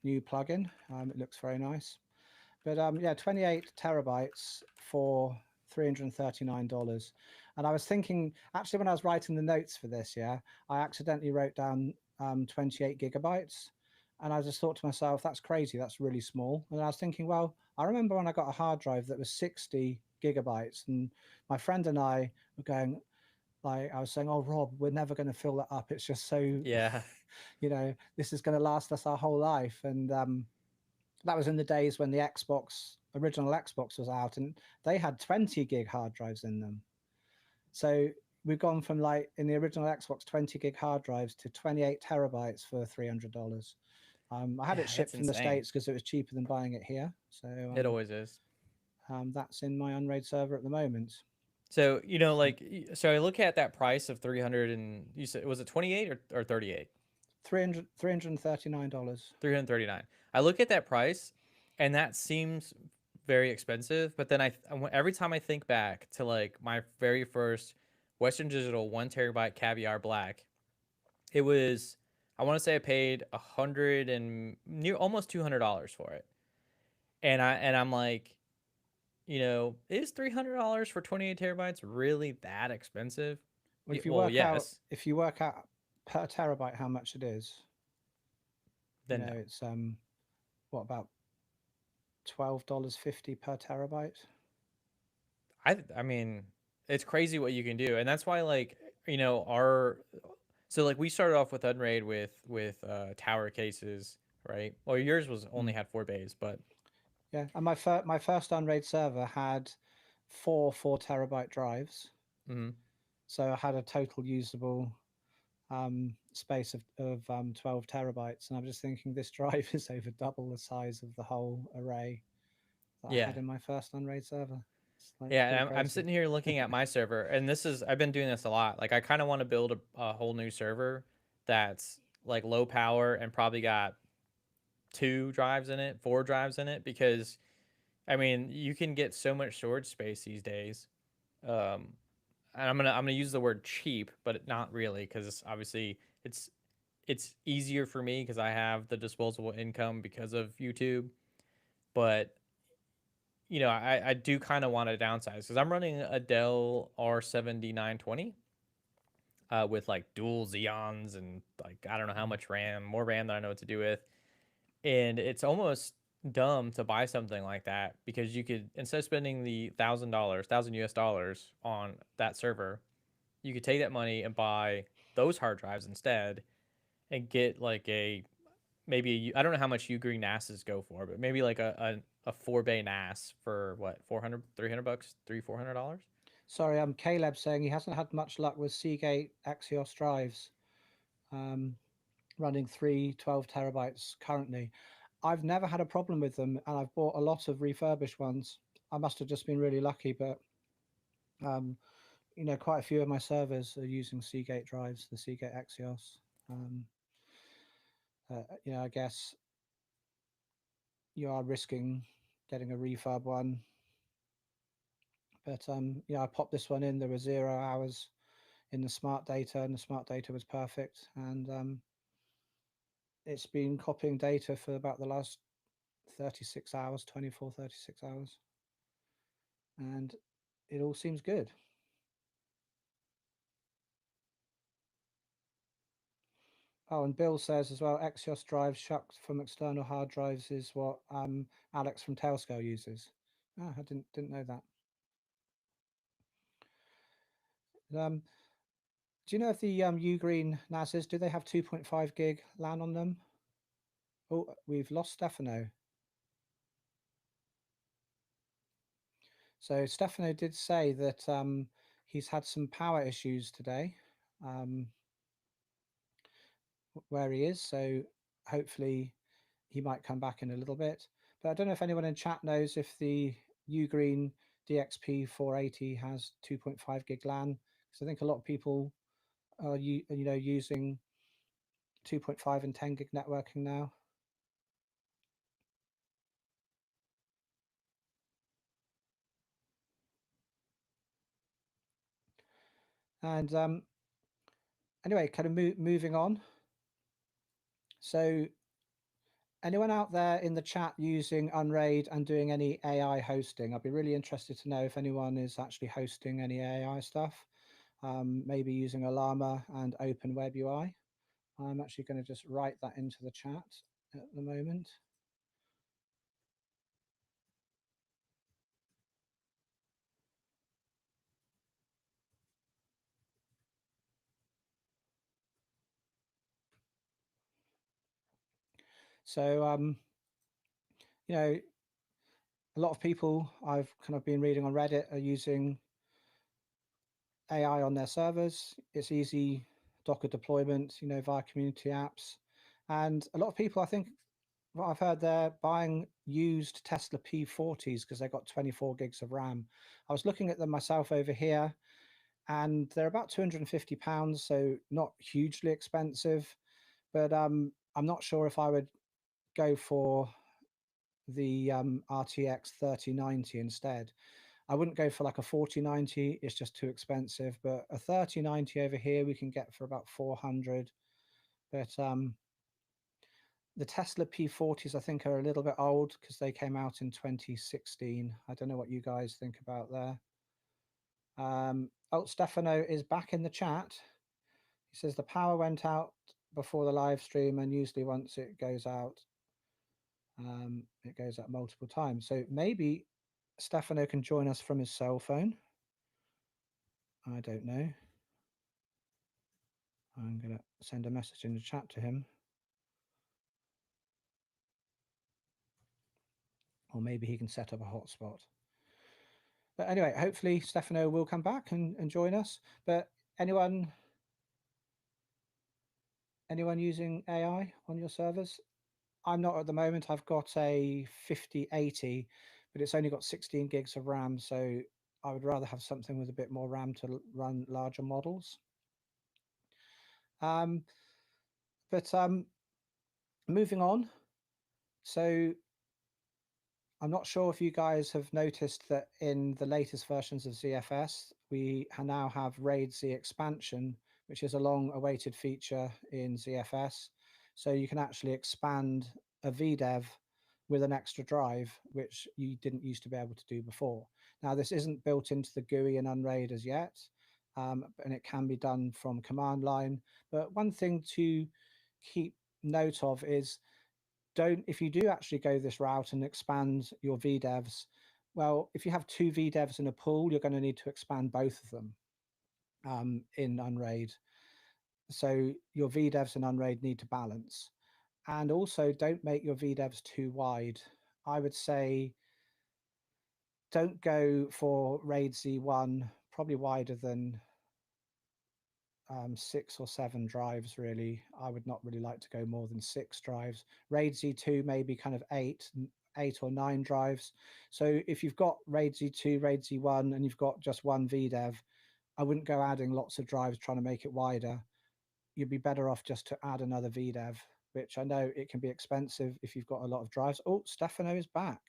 new plugin. It looks very nice, but yeah, 28 terabytes for $339. And I was thinking, actually, when I was writing the notes for this, yeah, I accidentally wrote down 28 gigabytes. And I just thought to myself, that's crazy. That's really small. And I was thinking, well, I remember when I got a hard drive that was 60 gigabytes, and my friend and I were going, like, I was saying, oh, Rob, we're never going to fill that up. It's just so, Yeah. this is going to last us our whole life. And that was in the days when the original Xbox was out, and they had 20 gig hard drives in them. So we've gone from, like, in the original Xbox, 20 gig hard drives to 28 terabytes for $300. I had it Yeah, it's shipped from the insane. States because it was cheaper than buying it here. So It always is. that's in my Unraid server at the moment. So, so I look at that price of 300, and you said, was it 28 or 38? $339. 339. I look at that price, and that seems very expensive, but then every time I think back to like my very first Western Digital 1 terabyte Caviar Black, it was, I want to say I paid 100 and near almost $200 for it. And I'm like, is $300 for 28 terabytes really that expensive? Well, Well, yes. if you work out per terabyte how much it is, Then no. it's what, about $12.50 per terabyte. I mean, it's crazy what you can do, and that's why, like, our so like we started off with Unraid with tower cases, right? Well, yours was only Mm. had 4 bays, but Yeah, and my first Unraid server had four terabyte drives, mhm. so I had a total usable space of 12 terabytes. And I'm just thinking this drive is over double the size of the whole array that I Yeah, had in my first Unraid server. It's like yeah. And pretty I'm crazy. sitting here looking at my server, and I've been doing this a lot. Like, I kind of want to build a whole new server that's like low power and probably got 2 drives in it, 4 drives in it, because I mean, you can get so much storage space these days. Um, and I'm gonna use the word cheap, but not really, because obviously it's easier for me because I have the disposable income because of YouTube. But I do kind of want to downsize because I'm running a Dell R7920 with like dual Xeons and, like, I don't know how much RAM, more RAM than I know what to do with, and it's almost dumb to buy something like that because you could, instead of spending the thousand US dollars on that server, you could take that money and buy those hard drives instead and get like I don't know how much Ugreen NASs go for, but maybe like a 4 bay NAS for what, 400, $300, $400. Sorry, Caleb saying he hasn't had much luck with Seagate Axios drives, um, running 12 terabytes currently. I've never had a problem with them, and I've bought a lot of refurbished ones. I must have just been really lucky, but um, quite a few of my servers are using Seagate drives, the Seagate Axios. Um, I guess you are risking getting a refurb one, but I popped this one in. There were 0 hours in the smart data, and the smart data was perfect. And it's been copying data for about the last 36 hours, 24, 36 hours, and it all seems good. Oh, and Bill says as well, Axios drives shucked from external hard drives is what Alex from Tailscale uses. Oh, I didn't know that. Um, do you know if the Ugreen NASs, do they have 2.5 gig LAN on them? Oh, we've lost Stefano. So Stefano did say that he's had some power issues today, um, where he is. So hopefully he might come back in a little bit. But I don't know if anyone in chat knows if the Ugreen DXP 480 has 2.5 gig LAN, because I think a lot of people are using 2.5 and 10 gig networking now. And anyway, kind of moving on. So anyone out there in the chat using Unraid and doing any AI hosting? I'd be really interested to know if anyone is actually hosting any AI stuff, maybe using Ollama and Open Web UI. I'm actually going to just write that into the chat. at the moment. So, you know, a lot of people I've kind of been reading on Reddit are using AI on their servers. It's easy Docker deployment, via community apps. And a lot of people, I think, what I've heard, they're buying used Tesla P40s because they've got 24 gigs of RAM. I was looking at them myself over here, and they're about £250, so not hugely expensive. But I'm not sure if I would go for the RTX 3090 instead. I wouldn't go for like a 4090, it's just too expensive. But a 3090 over here we can get for about 400. But the Tesla P40s I think are a little bit old because they came out in 2016. I don't know what you guys think about there. Oh, Stefano is back in the chat. He says the power went out before the live stream, and usually once it goes out multiple times. So maybe Stefano can join us from his cell phone. I don't know. I'm going to send a message in the chat to him. Or maybe he can set up a hotspot. But anyway, hopefully Stefano will come back and join us. But anyone using AI on your servers? I'm not at the moment. I've got a 5080, but it's only got 16 gigs of RAM. So I would rather have something with a bit more RAM to run larger models. Um, but moving on. So I'm not sure if you guys have noticed that in the latest versions of ZFS, we now have RAID Z expansion, which is a long awaited feature in ZFS. So you can actually expand a VDEV with an extra drive, which you didn't used to be able to do before. Now, this isn't built into the GUI in Unraid as yet, and it can be done from command line. But one thing to keep note of is, don't if you do actually go this route and expand your VDEVs, well, if you have two VDEVs in a pool, you're going to need to expand both of them in Unraid. So your VDEVs and Unraid need to balance. And also, don't make your VDEVs too wide. I would say don't go for RAID Z1, probably wider than 6 or 7 drives, really. I would not really like to go more than 6 drives. RAID Z2 maybe kind of 8 or 9 drives. So if you've got RAID Z2, RAID Z1, and you've got just one VDEV, I wouldn't go adding lots of drives trying to make it wider. You'd be better off just to add another VDEV, which I know it can be expensive if you've got a lot of drives. Oh, Stefano is back.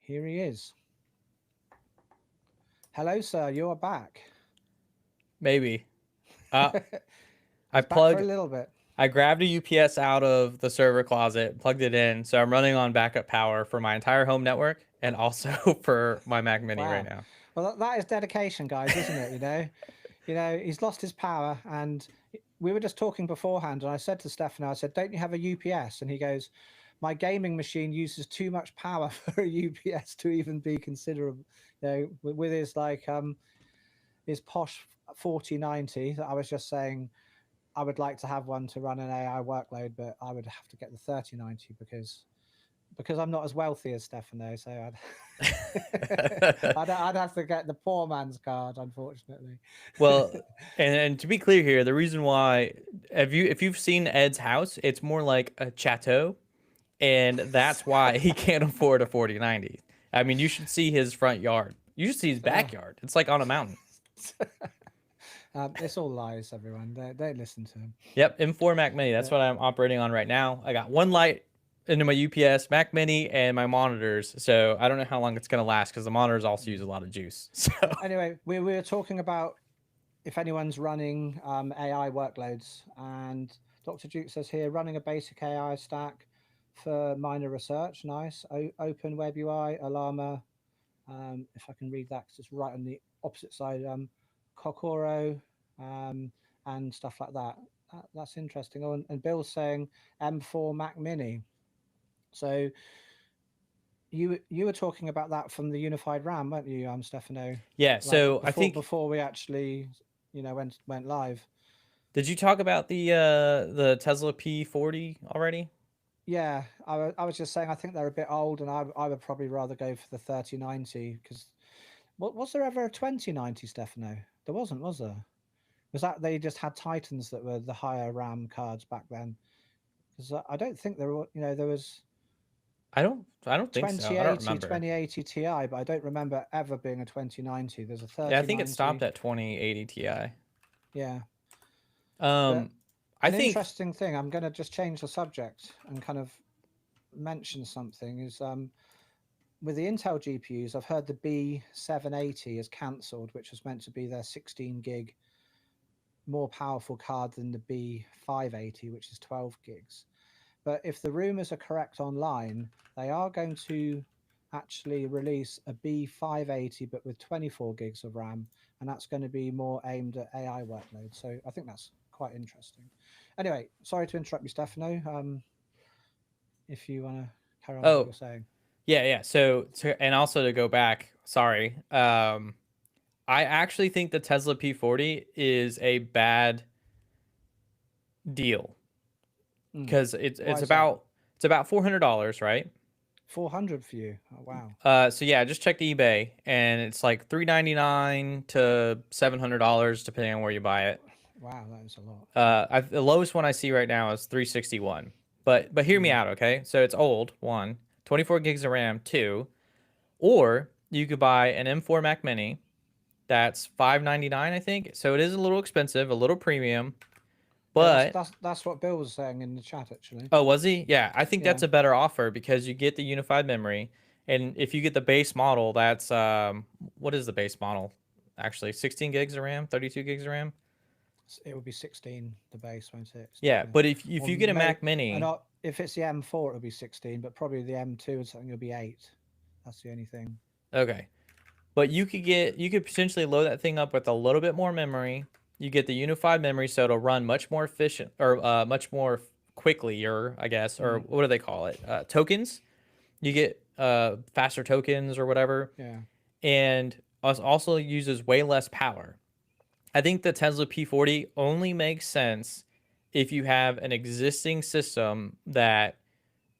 Here he is. Hello, sir. You are back. Maybe. Uh, I He's back for a plug. little bit. I grabbed a UPS out of the server closet, plugged it in, so I'm running on backup power for my entire home network and also for my Mac Mini right Wow. now. Well, that is dedication, guys, isn't it? He's lost his power, and we were just talking beforehand, and I said to Stefano, I said, "Don't you have a UPS?" And he goes, "My gaming machine uses too much power for a UPS to even be considerable." With his his posh 4090 that I was just saying, I would like to have one to run an AI workload, but I would have to get the 3090 because I'm not as wealthy as Stefano, so I'd have to get the poor man's card, unfortunately. Well, and to be clear here, the reason why, if you've seen Ed's house, it's more like a chateau, and that's why he can't afford a 4090. I mean, you should see his front yard. You should see his Oh. backyard. It's like on a mountain. It's all lies, everyone. They listen to him. Yep, M4 Mac Mini. That's But what I'm operating on right now. I got one light into my UPS, Mac Mini, and my monitors. So I don't know how long it's gonna last because the monitors also use a lot of juice. So anyway, we were talking about if anyone's running AI workloads, and Dr. Duke says here, running a basic AI stack for minor research. Nice. Open Web UI, Ollama. If I can read that, because it's right on the opposite side. Kokoro, and stuff like that. That's interesting. Oh, and Bill's saying M4 Mac Mini. So you were talking about that from the unified RAM, weren't you, Stefano? Yeah, Like so I think before we actually, went live. did you talk about the Tesla P40 already? Yeah, I was just saying I think they're a bit old, and I would probably rather go for the 3090 because was there ever a 2090, Stefano? There wasn't, was there? Was that they just had Titans that were the higher RAM cards back then? Because I don't think there were, there was I don't think so. I don't 2080, remember. 2080 Ti, but I don't remember ever being a 2090. There's a Yeah, I think it stopped 3090. at 2080 Ti. Yeah. But Um, I an think interesting thing, I'm going to just change the subject and kind of mention something is with the Intel GPUs, I've heard the B780 is cancelled, which was meant to be their 16 gig more powerful card than the B580, which is 12 gigs. But if the rumors are correct online, they are going to actually release a B580 but with 24 gigs of RAM, and that's going to be more aimed at AI workloads. So I think that's quite interesting. Anyway, sorry to interrupt you, Stefano. If you want to carry on with what oh you're saying. yeah. And also to go back, sorry. I actually think the Tesla P40 is a bad deal Mm. because Why is that? it's about $400, right? 400 for you. Oh, wow. So yeah, just check the eBay and it's like $399 to $700 depending on where you buy it. Wow, that is a lot. Yeah. The lowest one I see right now is 361. But hear me Mm. out, okay? So it's old, one, 24 gigs of RAM, two, or you could buy an M4 Mac Mini. That's 599, I think. So it is a little expensive, a little premium, Yeah, but that's what Bill was saying in the chat actually. oh, was he? Yeah, I think Yeah. that's a better offer because you get the unified memory, and if you get the base model, that's what is the base model? Actually, 16 gigs of RAM, 32 gigs of RAM. It would be 16 the base, won't it, Yeah, Stefano? but if Or you get a may Mac and Mini, if it's the M4, it'll be 16, but probably the M2 or something will be 8. That's the only thing. okay, but you could potentially load that thing up with a little bit more memory. You get the unified memory, so it'll run much more efficient or much more quickly, or I guess, or Mm. what do they call it? Tokens. You get faster tokens or whatever, Yeah. and also uses way less power. I think the Tesla P40 only makes sense if you have an existing system that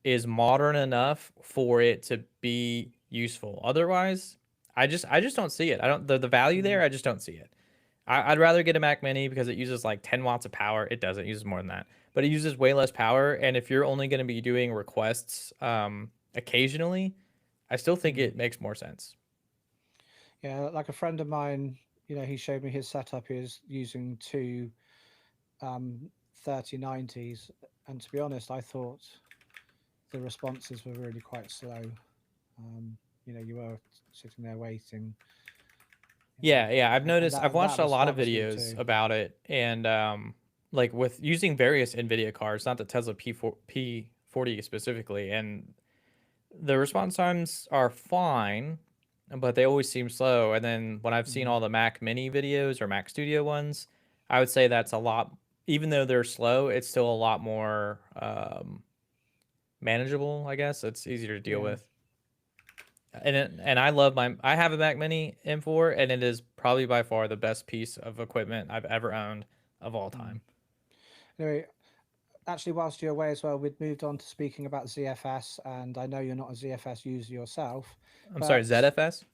is modern enough for it to be useful. Otherwise, I just don't see it. I don't the value there. Mm. I just don't see it. I'd rather get a Mac Mini because it uses like 10 watts of power. It doesn't. It uses more than that, but it uses way less power. And if you're only going to be doing requests occasionally, I still think Mm. it makes more sense. Yeah, like a friend of mine, he showed me his setup. He was using two 3090s, and to be honest, I thought the responses were really quite slow. You were sitting there waiting, Yeah. I've and noticed. I've that watched a lot of that was me videos too. about it, and like with using various NVIDIA cards, not the Tesla P40 specifically, and the response times are fine, but they always seem slow. And then when I've seen Mm. all the Mac Mini videos or Mac Studio ones, I would say that's a lot. Even though they're slow, it's still a lot more manageable. I guess it's easier to deal Yeah. with. And I love I have a Mac Mini M4 and it is probably by far the best piece of equipment I've ever owned of all Mm. time. Anyway, actually, whilst you're away as well, we'd moved on to speaking about ZFS, and I know you're not a ZFS user yourself, I'm sorry, but ZFS.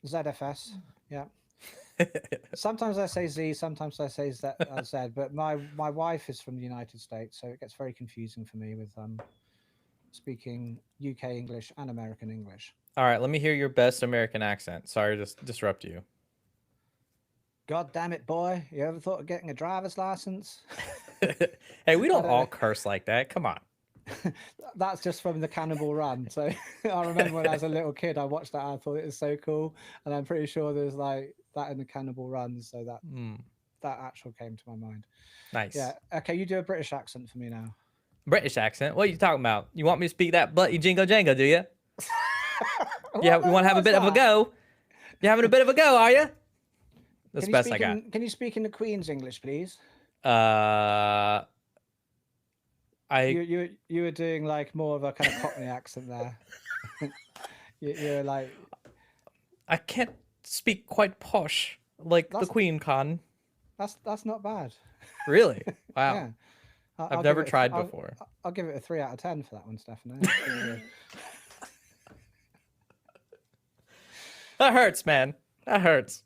ZFS, yeah. Sometimes I say Z, sometimes I say Z, but my wife is from the United States, so it gets very confusing for me with speaking UK English and American English. All right, let me hear your best American accent. Sorry to disrupt you. God damn it, boy! You ever thought of getting a driver's license? Hey, we I don't don't all know. curse like that. Come on. That's just from the Cannibal Run. So I remember when I was a little kid, I watched that. I thought it was so cool, and I'm pretty sure there's like that in the Cannibal Run. So Mm, that actual came to my mind. Yeah. nice. Okay, you do a British accent for me now. British accent. What are you talking about? You want me to speak that bloody jingo jango, do you? Yeah, What you the want to have a was bit of a that? go? You having a bit of a go, are you? That's Can the you best I speak got. in Can you speak in the Queen's English, please? Uh, I You were doing like more of a kind of Cockney accent there. You were like, I can't speak quite posh like the that's Queen can. that's not bad. Really? Wow. Yeah, I've I'll give never it. tried before. I'll give it a 3 out of 10 for that one, Stefano. That's pretty good. That hurts, man. That hurts.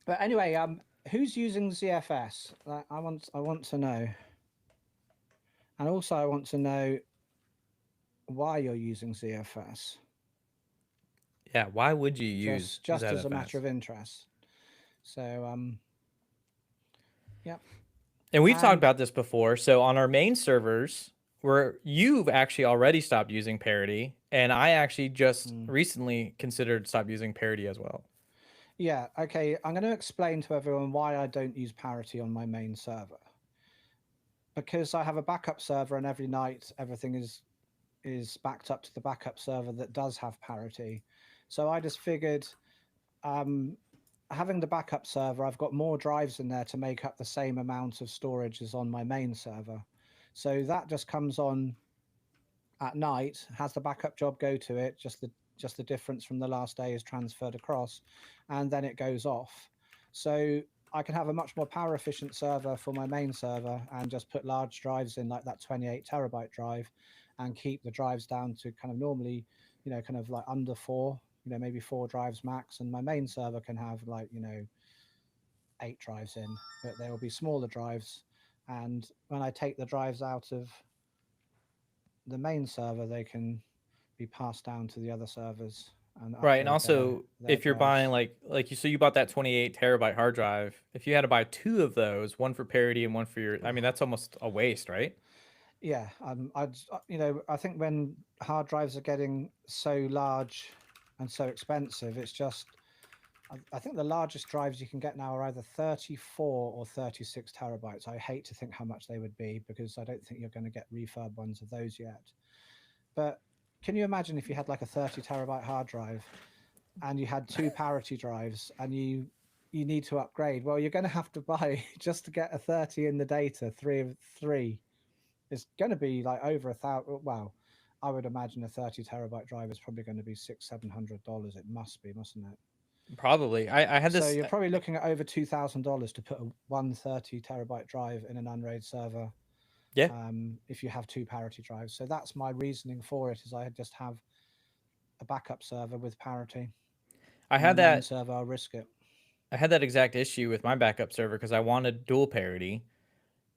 But anyway, who's using ZFS? I want to know, and also I want to know why you're using ZFS. Yeah, why would you use Just as a matter ZFS? of interest. So yeah, And we've talked and about this before. So on our main servers, where you've actually already stopped using parity, and I actually just mm, recently considered stop using parity as well. yeah, okay. I'm going to explain to everyone why I don't use parity on my main server, because I have a backup server, and every night everything is backed up to the backup server that does have parity. So I just figured, um, having the backup server, I've got more drives in there to make up the same amount of storage as on my main server. So that just comes on at night, has the backup job go to it, just the difference from the last day is transferred across, and then it goes off. So I can have a much more power efficient server for my main server and just put large drives in like that 28 terabyte drive and keep the drives down to kind of normally, kind of like under four, maybe four drives max. And my main server can have like, eight drives in, but they will be smaller drives. And when I take the drives out of the main server, they can be passed down to the other servers and Right, and upgrade also their if you're buying drives. like you bought that 28 terabyte hard drive, if you had to buy two of those, one for parity and one for your, I mean that's almost a waste, right? Yeah, I think when hard drives are getting so large and so expensive, it's just I think the largest drives you can get now are either 34 or 36 terabytes. I hate to think how much they would be because I don't think you're going to get refurb ones of those yet. But can you imagine if you had like a 30 terabyte hard drive and you had two parity drives and you need to upgrade? Well, you're going to have to buy just to get a 30 in the data, three of three. It's going to be like over 1,000. Well, I would imagine a 30 terabyte drive is probably going to be $600-700. It must be, mustn't it? Probably. I had So this you're probably looking at over $2,000 to put a 130 terabyte drive in an Unraid server, yeah. if you have two parity drives. So that's my reasoning for it. Is I just have a backup server with parity. I On my had main that server, I'll risk it. I had that exact issue with my backup server because I wanted dual parity.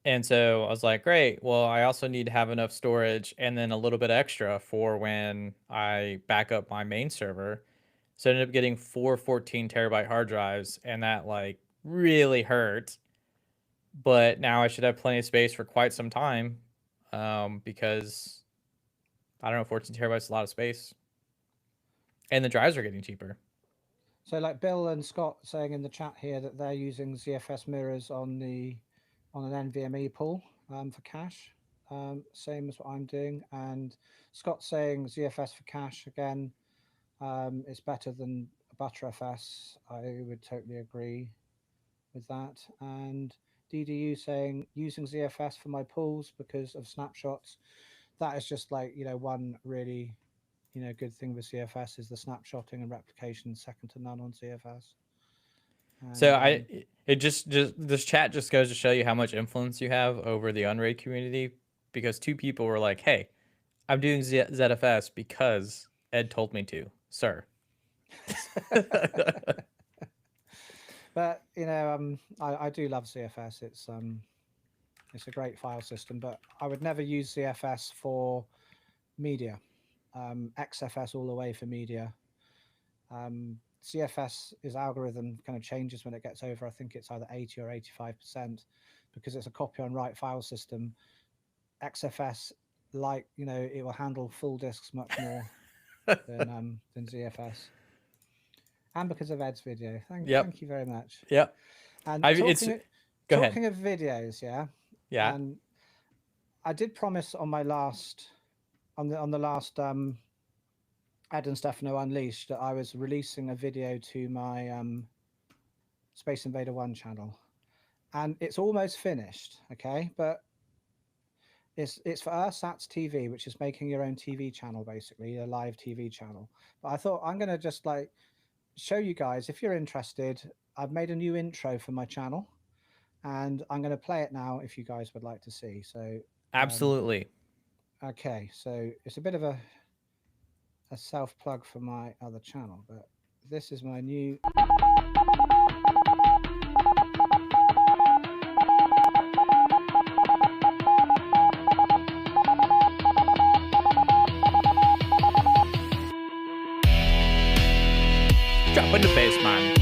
And so I was like, great. Well, I also need to have enough storage and then a little bit extra for when I back up my main server. So I ended up getting four 14 terabyte hard drives, and that like really hurt. But now I should have plenty of space for quite some time, because I don't know, 14 terabytes is a lot of space, and the drives are getting cheaper. So, like Bill and Scott saying in the chat here that they're using ZFS mirrors on an NVMe pool, for cache, same as what I'm doing. And Scott saying ZFS for cache again, is better than Btrfs. I would totally agree with that. And DDU saying using ZFS for my pools because of snapshots. That is just like, one really, good thing with ZFS is the snapshotting and replication second to none on ZFS. So And it just this chat just goes to show you how much influence you have over the Unraid community, because two people were like, "Hey, I'm doing ZFS because Ed told me to, sir." but I do love ZFS. It's a great file system, but I would never use ZFS for media. XFS all the way for media. CFS's algorithm kind of changes when it gets over, I think it's either 80 or 85%, because it's a copy on write file system. XFS, like, it will handle full disks much more than ZFS. And because of Ed's video. Yep. Thank you very much. Yep. And I it's Go ahead. talking of videos, yeah. Yeah. And I did promise on my last on the last Ed Stefano Unleashed that I was releasing a video to my Space Invader 1 channel. and it's almost finished. Okay, but it's for Ursat's TV, which is making your own TV channel, basically a live TV channel. But I thought I'm gonna just like show you guys if you're interested. I've made a new intro for my channel, and I'm going to play it now if you guys would like to see. So, um, Absolutely. okay, so it's a bit of a self plug for my other channel, but this is my new. Drop in the bass, man.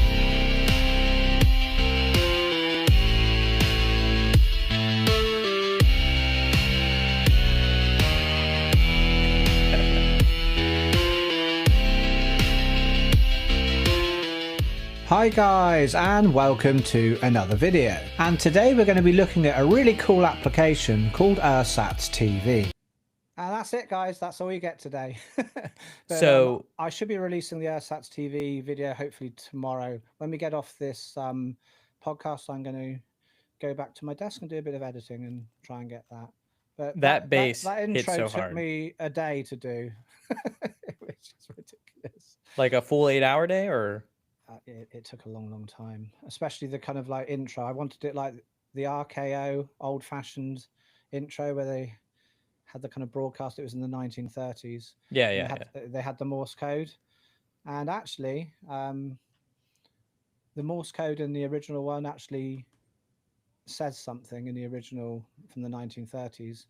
Hi guys, and welcome to another video. And today we're going to be looking at a really cool application called Ursat's TV. And that's it, guys. That's all you get today. But So I should be releasing the Ursat's TV video hopefully tomorrow. When we get off this podcast, I'm going to go back to my desk and do a bit of editing and try and get that. But that bass that hits intro so took hard. me a day to do, which is ridiculous. Like a full 8-hour day, or It took a long time, especially the kind of like intro. I wanted it like the RKO old-fashioned intro where they had the kind of broadcast. It was in the 1930s. yeah, And yeah, yeah. they had the Morse code, and actually, the Morse code in the original one actually says something in the original from the 1930s.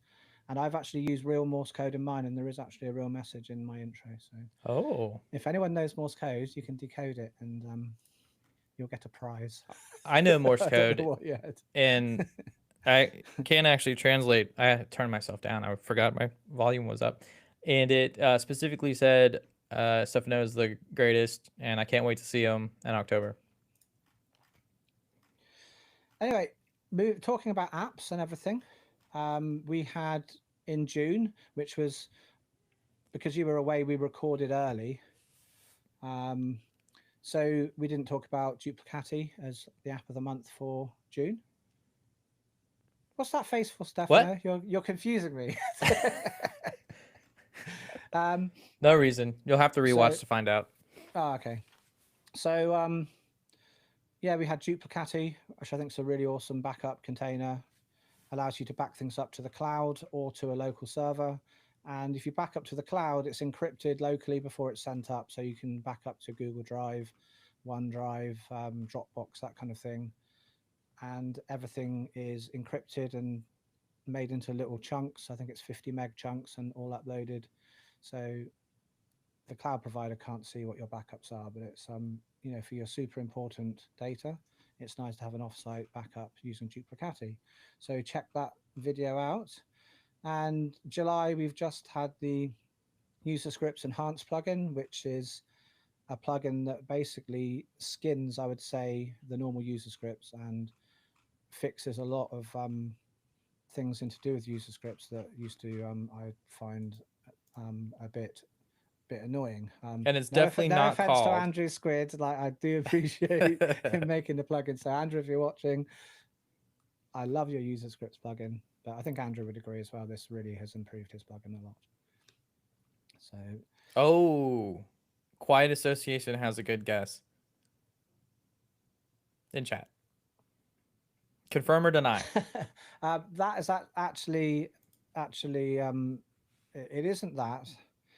And I've actually used real Morse code in mine, and there is actually a real message in my intro. So Oh, if anyone knows Morse code, you can decode it, and you'll get a prize. I know Morse I don't know code, what yet. and I can't actually translate. I turned myself down. I forgot my volume was up, and it specifically said Stefano is the greatest, and I can't wait to see him in October. Anyway, talking about apps and everything, we had in June, which was because you were away, we recorded early. So we didn't talk about Duplicati as the app of the month for June. What's that face for, What? Stefano? You're confusing me. No reason. You'll have to So, rewatch to find out. okay. So, yeah, we had Duplicati, which I think is a really awesome backup container. Allows you to back things up to the cloud or to a local server. And if you back up to the cloud, it's encrypted locally before it's sent up. So you can back up to Google Drive, OneDrive, Dropbox, that kind of thing. And everything is encrypted and made into little chunks. I think it's 50 meg chunks and all uploaded. So the cloud provider can't see what your backups are, but it's for your super important data, it's nice to have an offsite backup using Duplicati. So check that video out. And July, we've just had the User Scripts Enhanced plugin, which is a plugin that basically skins, I would say, the normal user scripts and fixes a lot of things in to do with user scripts that used to I find a bit annoying. And it's definitely No not offense to called. Andrew Squid, like I do appreciate him making the plugin. So Andrew, if you're watching, I love your user scripts plugin, but I think Andrew would agree as well. This really has improved his plugin a lot. So, Oh, Quiet Association has a good guess in chat. Confirm or deny? that is actually it isn't that.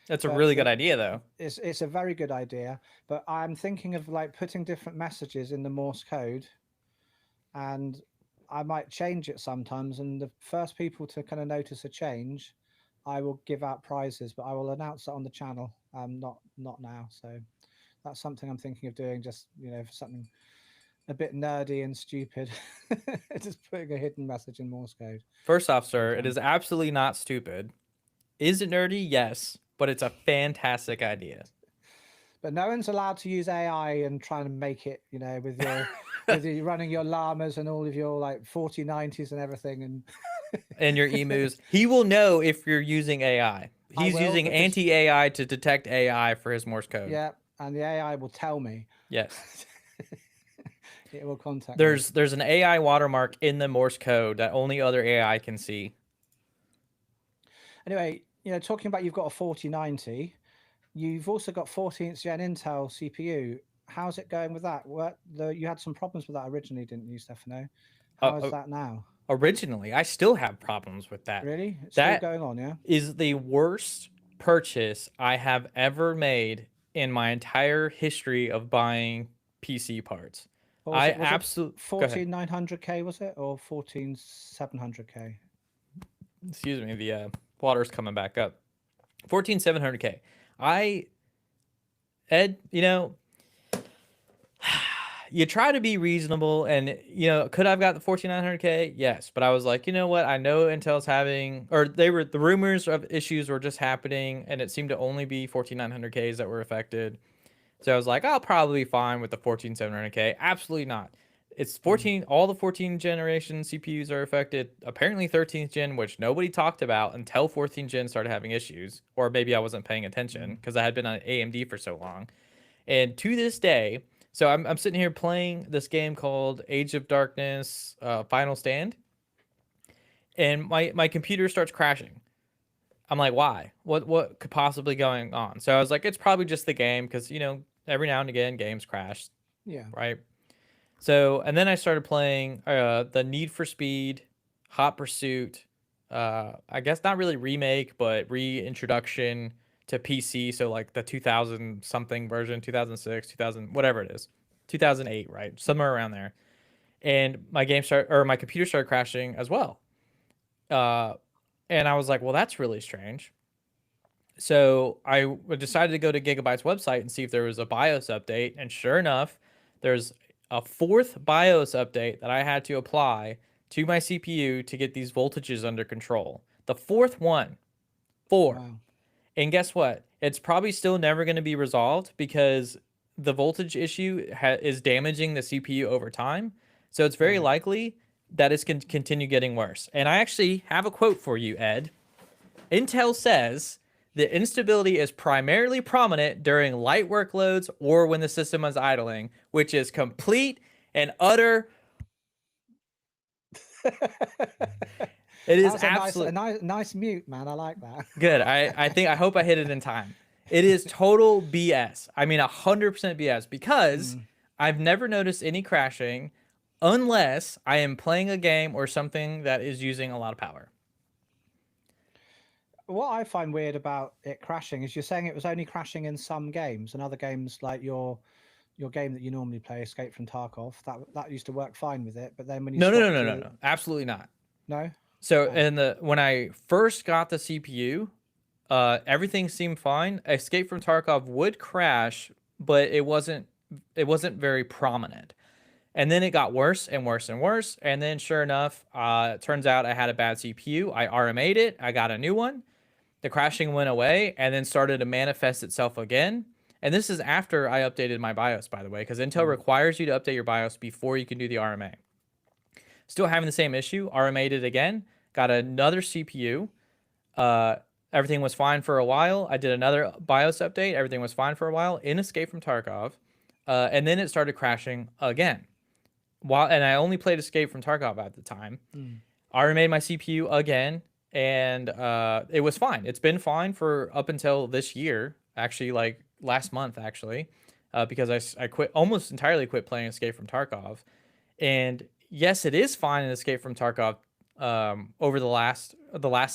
That's a But really good idea, though. It's a very good idea, but I'm thinking of like putting different messages in the Morse code, and I might change it sometimes. And the first people to kind of notice a change, I will give out prizes, but I will announce it on the channel. Not now. So that's something I'm thinking of doing. Just for something a bit nerdy and stupid, just putting a hidden message in Morse code. First off, sir, it is absolutely not stupid. Is it nerdy? Yes, but it's a fantastic idea. But no one's allowed to use AI and try and make it, with your with you running your llamas and all of your like 4090s and everything and your emus. He will know if you're using AI. He's using anti-AI to detect AI for his Morse code. Yeah, and the AI will tell me. Yes. It will contact me. There's an AI watermark in the Morse code that only other AI can see. Anyway, talking about you've got a 4090, you've also got 14th gen Intel CPU. How's it going with that? You had some problems with that originally, didn't you, Stefano? Uh, How is uh, that now? Originally, I still have problems with that. Really? It's still That going on, yeah? is the worst purchase I have ever made in my entire history of buying PC parts. What was I it? Was it absolutely go ahead. 14900K, was it? Or 14700K? Excuse me, the water's coming back up. 14700K. I Ed, you try to be reasonable, and could I've got the 14900K? Yes, but I was like, you know what? I know Intel's having, or the rumors of issues were just happening, and it seemed to only be 14900Ks that were affected. So I was like, I'll probably be fine with the 14700K. Absolutely not. It's Mm. 14, all the 14 generation CPUs are affected. Apparently 13th gen, which nobody talked about until 14th gen started having issues, or maybe I wasn't paying attention Mm. because I had been on AMD for so long. And to this day, so I'm sitting here playing this game called Age of Darkness Final Stand, and my computer starts crashing. I'm like, why? What could possibly going on? So I was like, it's probably just the game because every now and again games crash, Yeah. right? So and then I started playing the Need for Speed, Hot Pursuit. I guess not really remake, but reintroduction to PC. So like the 2000 something version, 2006, 2000 whatever it is, 2008, right? Somewhere around there. And my computer started crashing as well. Uh, and I was like, well, that's really strange. So I decided to go to Gigabyte's website and see if there was a BIOS update. And sure enough, there's a fourth BIOS update that I had to apply to my CPU to get these voltages under control. The fourth one, four. Wow. And guess what? It's probably still never going to be resolved because the voltage issue is damaging the CPU over time. So it's very Right. likely that it's going to continue getting worse. And I actually have a quote for you, Ed. Intel says the instability is primarily prominent during light workloads or when the system is idling, which is complete and utter. It That is was a absolute nice mute, man. I like that. good. I hope I hit it in time. It is total BS. I mean 100% BS because Mm. I've never noticed any crashing unless I am playing a game or something that is using a lot of power. What I find weird about it crashing is you're saying it was only crashing in some games, and other games like your game that you normally play, Escape from Tarkov, that used to work fine with it. But then when you No, no, no, swap no, no, to no. Absolutely not. no, So oh when I first got the CPU, everything seemed fine. Escape from Tarkov would crash, but it wasn't very prominent. And then it got worse and worse and worse. And then sure enough, it turns out I had a bad CPU. I RMA'd it. I got a new one. The crashing went away and then started to manifest itself again. And this is after I updated my BIOS, by the way, because Intel mm, requires you to update your BIOS before you can do the RMA. Still having the same issue. RMA'd it again. Got another CPU. Uh, Everything was fine for a while. I did another BIOS update. Everything was fine for a while in Escape from Tarkov. And then it started crashing again. And I only played Escape from Tarkov at the time. mm, I remade my CPU again, and it was fine. It's been fine for up until this year, actually, like last month, actually, because I quit almost entirely quit playing Escape from Tarkov. And yes, it is fine in Escape from Tarkov over the last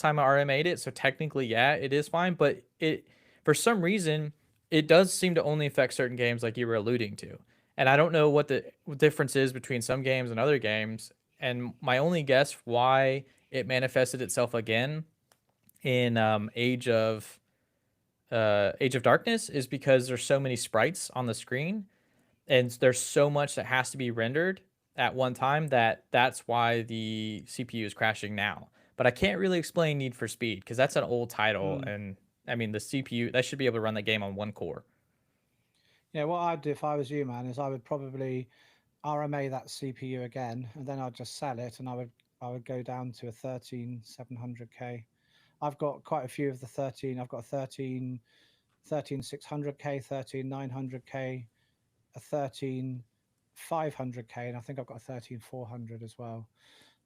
time I RMA'd it. So technically, yeah, it is fine. But it for some reason it does seem to only affect certain games, like you were alluding to. And I don't know what the difference is between some games and other games. And my only guess why it manifested itself again in Age of Darkness is because there's so many sprites on the screen and there's so much that has to be rendered at one time that's why the CPU is crashing now. But I can't really explain Need for Speed because that's an old title, mm. and I mean the CPU that should be able to run the game on one core. Yeah, what I'd do if I was you, man, is I would probably RMA that CPU again, and then I'd just sell it, and I would go down to a 13700K. I've got quite a few of the 13. I've got a 13600K, 13900K, a 13 500K, and I think I've got a 13400 as well.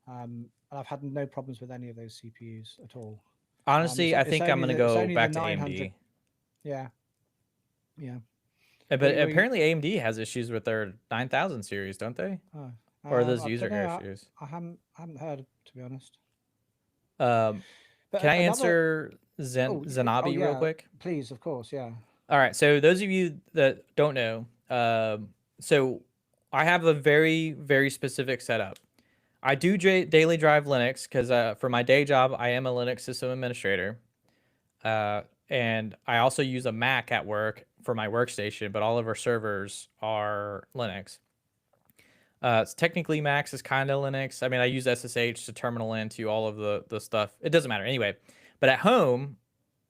And I've had no problems with any of those CPUs at all. Honestly, I think I'm gonna It's go only the back to 900. AMD. Yeah, yeah. But We apparently AMD has issues with their 9000 series, don't they? oh, Or are those I user don't know. issues? I haven't heard, to be honest. Um, But can I another. answer Oh Zanabi real yeah. quick? Please, of course. Yeah. All right. So those of you that don't know, so I have a very, very specific setup. I do daily drive Linux because for my day job, I am a Linux system administrator. And I also use a Mac at work for my workstation, but all of our servers are Linux. It's technically Max is kind of Linux. I mean, I use SSH to terminal into all of the stuff. It doesn't matter anyway. But at home,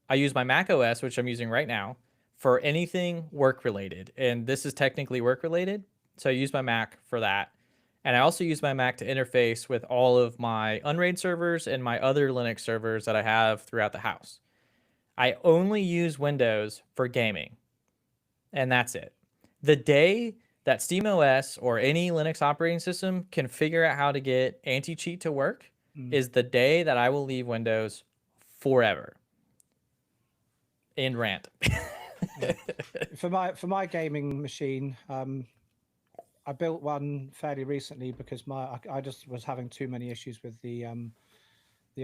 I use my Mac OS, which I'm using right now, for anything work related. And this is technically work related. So I use my Mac for that. And I also use my Mac to interface with all of my Unraid servers and my other Linux servers that I have throughout the house. I only use Windows for gaming, and that's it. The day that SteamOS or any Linux operating system can figure out how to get anti-cheat to work Mm, is the day that I will leave Windows forever. End rant. yeah. For my gaming machine, I built one fairly recently because I just was having too many issues with the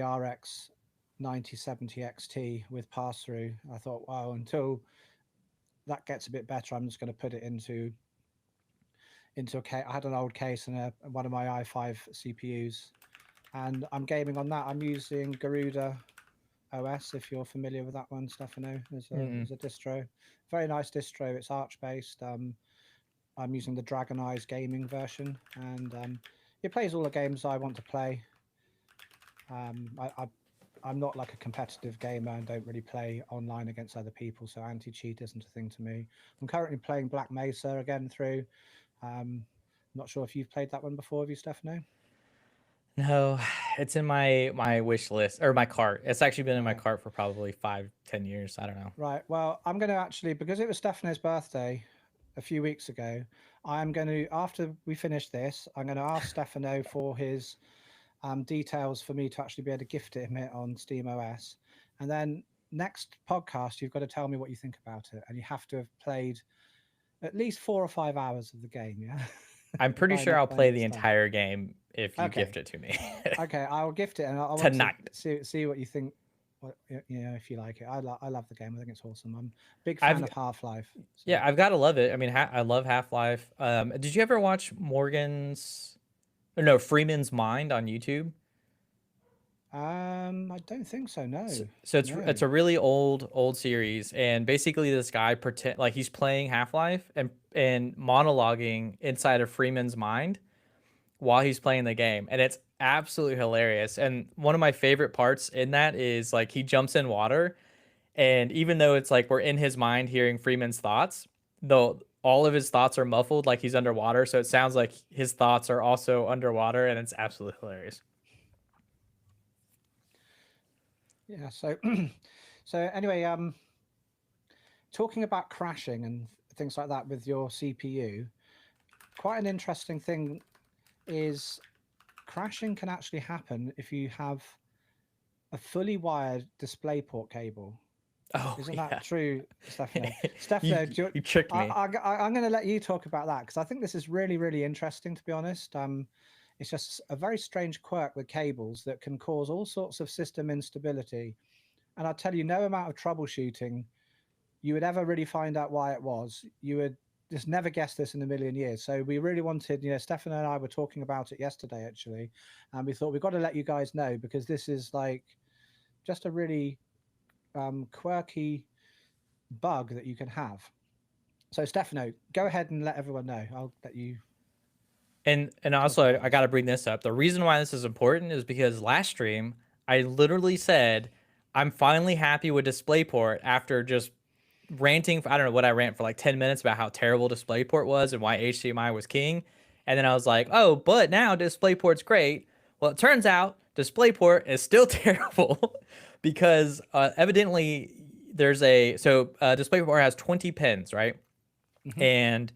RX 9070 XT with pass through. I thought, wow, until that gets a bit better, I'm just going to put it into a case. I had an old case and one of my i5 CPUs, and I'm gaming on that. I'm using Garuda OS, if you're familiar with that one, Stefano, Mm-mm. as a distro. Very nice distro. It's Arch based. I'm using the Dragon Eyes gaming version, and it plays all the games I want to play. Um, I, I I'm not like a competitive gamer and don't really play online against other people, so anti-cheat isn't a thing to me. I'm currently playing Black Mesa again through. Not sure if you've played that one before, have you, Stefano? No, it's in my wish list or my cart. It's actually been in my Right. cart for probably 5, 10 years. I don't know. Right. Well, I'm going to actually, because it was Stefano's birthday a few weeks ago, I'm going to, after we finish this, I'm going to ask Stefano for his details for me to actually be able to gift him it on Steam OS. And then next podcast, you've got to tell me what you think about it. And you have to have played at least 4 or 5 hours of the game, yeah? I'm pretty sure I'll by play the next time. entire game if you gift Okay. it to me Okay. I'll gift it and I want to tonight. see what you think. What, if you like it. I love the game. I think it's awesome. I'm a big fan I've of Half Life. So. Yeah, I've got to love it. I mean, I love Half Life. Did you ever watch Morgan's or no Freeman's Mind on YouTube? I don't think so. So, No, so it's no. a really old series, and basically this guy pretend like he's playing Half Life and monologuing inside of Freeman's mind while he's playing the game, and it's absolutely hilarious. And one of my favorite parts in that is like he jumps in water, and even though it's like we're in his mind hearing Freeman's thoughts, though all of his thoughts are muffled like he's underwater, so it sounds like his thoughts are also underwater, and it's absolutely hilarious. Yeah. So, so anyway, talking about crashing and things like that with your CPU, quite an interesting thing is crashing can actually happen if you have a fully wired DisplayPort cable. Oh Isn't that yeah, true, Stefano? you Stefano, you tricked me. I'm going to let you talk about that because I think this is really, really interesting, to be honest. It's just a very strange quirk with cables that can cause all sorts of system instability. And I tell you, no amount of troubleshooting you would ever really find out why it was. You would just never guess this in a million years. So we really wanted, Stefano and I were talking about it yesterday, actually. And we thought we've got to let you guys know because this is like just a really quirky bug that you can have. So, Stefano, go ahead and let everyone know. I'll let you And talk also, about I got this. to bring this up. The reason why this is important is because last stream I literally said I'm finally happy with DisplayPort after just ranting. I don't know what I rant for like 10 minutes about how terrible DisplayPort was and why HDMI was king. And then I was like, oh, but now DisplayPort's great. Well, it turns out DisplayPort is still terrible because evidently DisplayPort has 20 pins, right? Hmm. And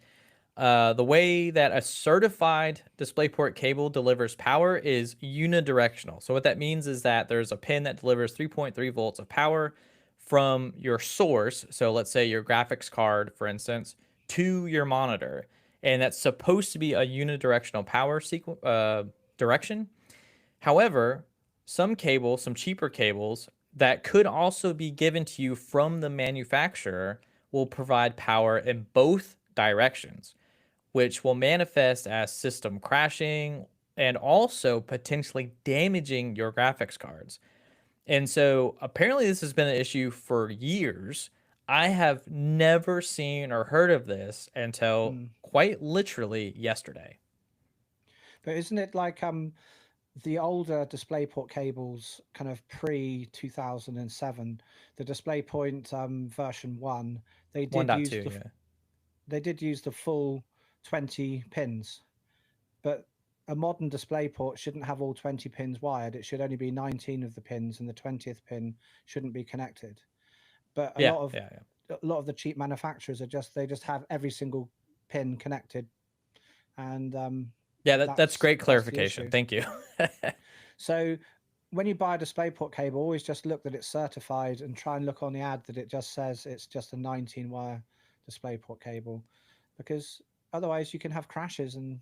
The way that a certified DisplayPort cable delivers power is unidirectional. So what that means is that there's a pin that delivers 3.3 volts of power from your source. So let's say your graphics card, for instance, to your monitor, and that's supposed to be a unidirectional power direction. However, some cables, some cheaper cables that could also be given to you from the manufacturer will provide power in both directions, which will manifest as system crashing and also potentially damaging your graphics cards. And so apparently this has been an issue for years. I have never seen or heard of this until Mm. quite literally yesterday. But isn't it like the older DisplayPort cables, kind of pre 2007, the DisplayPoint version one, they did use 1.2, the yeah. they did use the full 20 pins, but a modern DisplayPort shouldn't have all 20 pins wired. It should only be 19 of the pins, and the 20th pin shouldn't be connected. But Yeah, yeah, yeah. a lot of the cheap manufacturers are just they just have every single pin connected, and Yeah, that's great that's the clarification. issue. Thank you. So when you buy a DisplayPort cable, always just look that it's certified and try and look on the ad that it just says it's just a 19 wire DisplayPort cable, because otherwise you can have crashes. And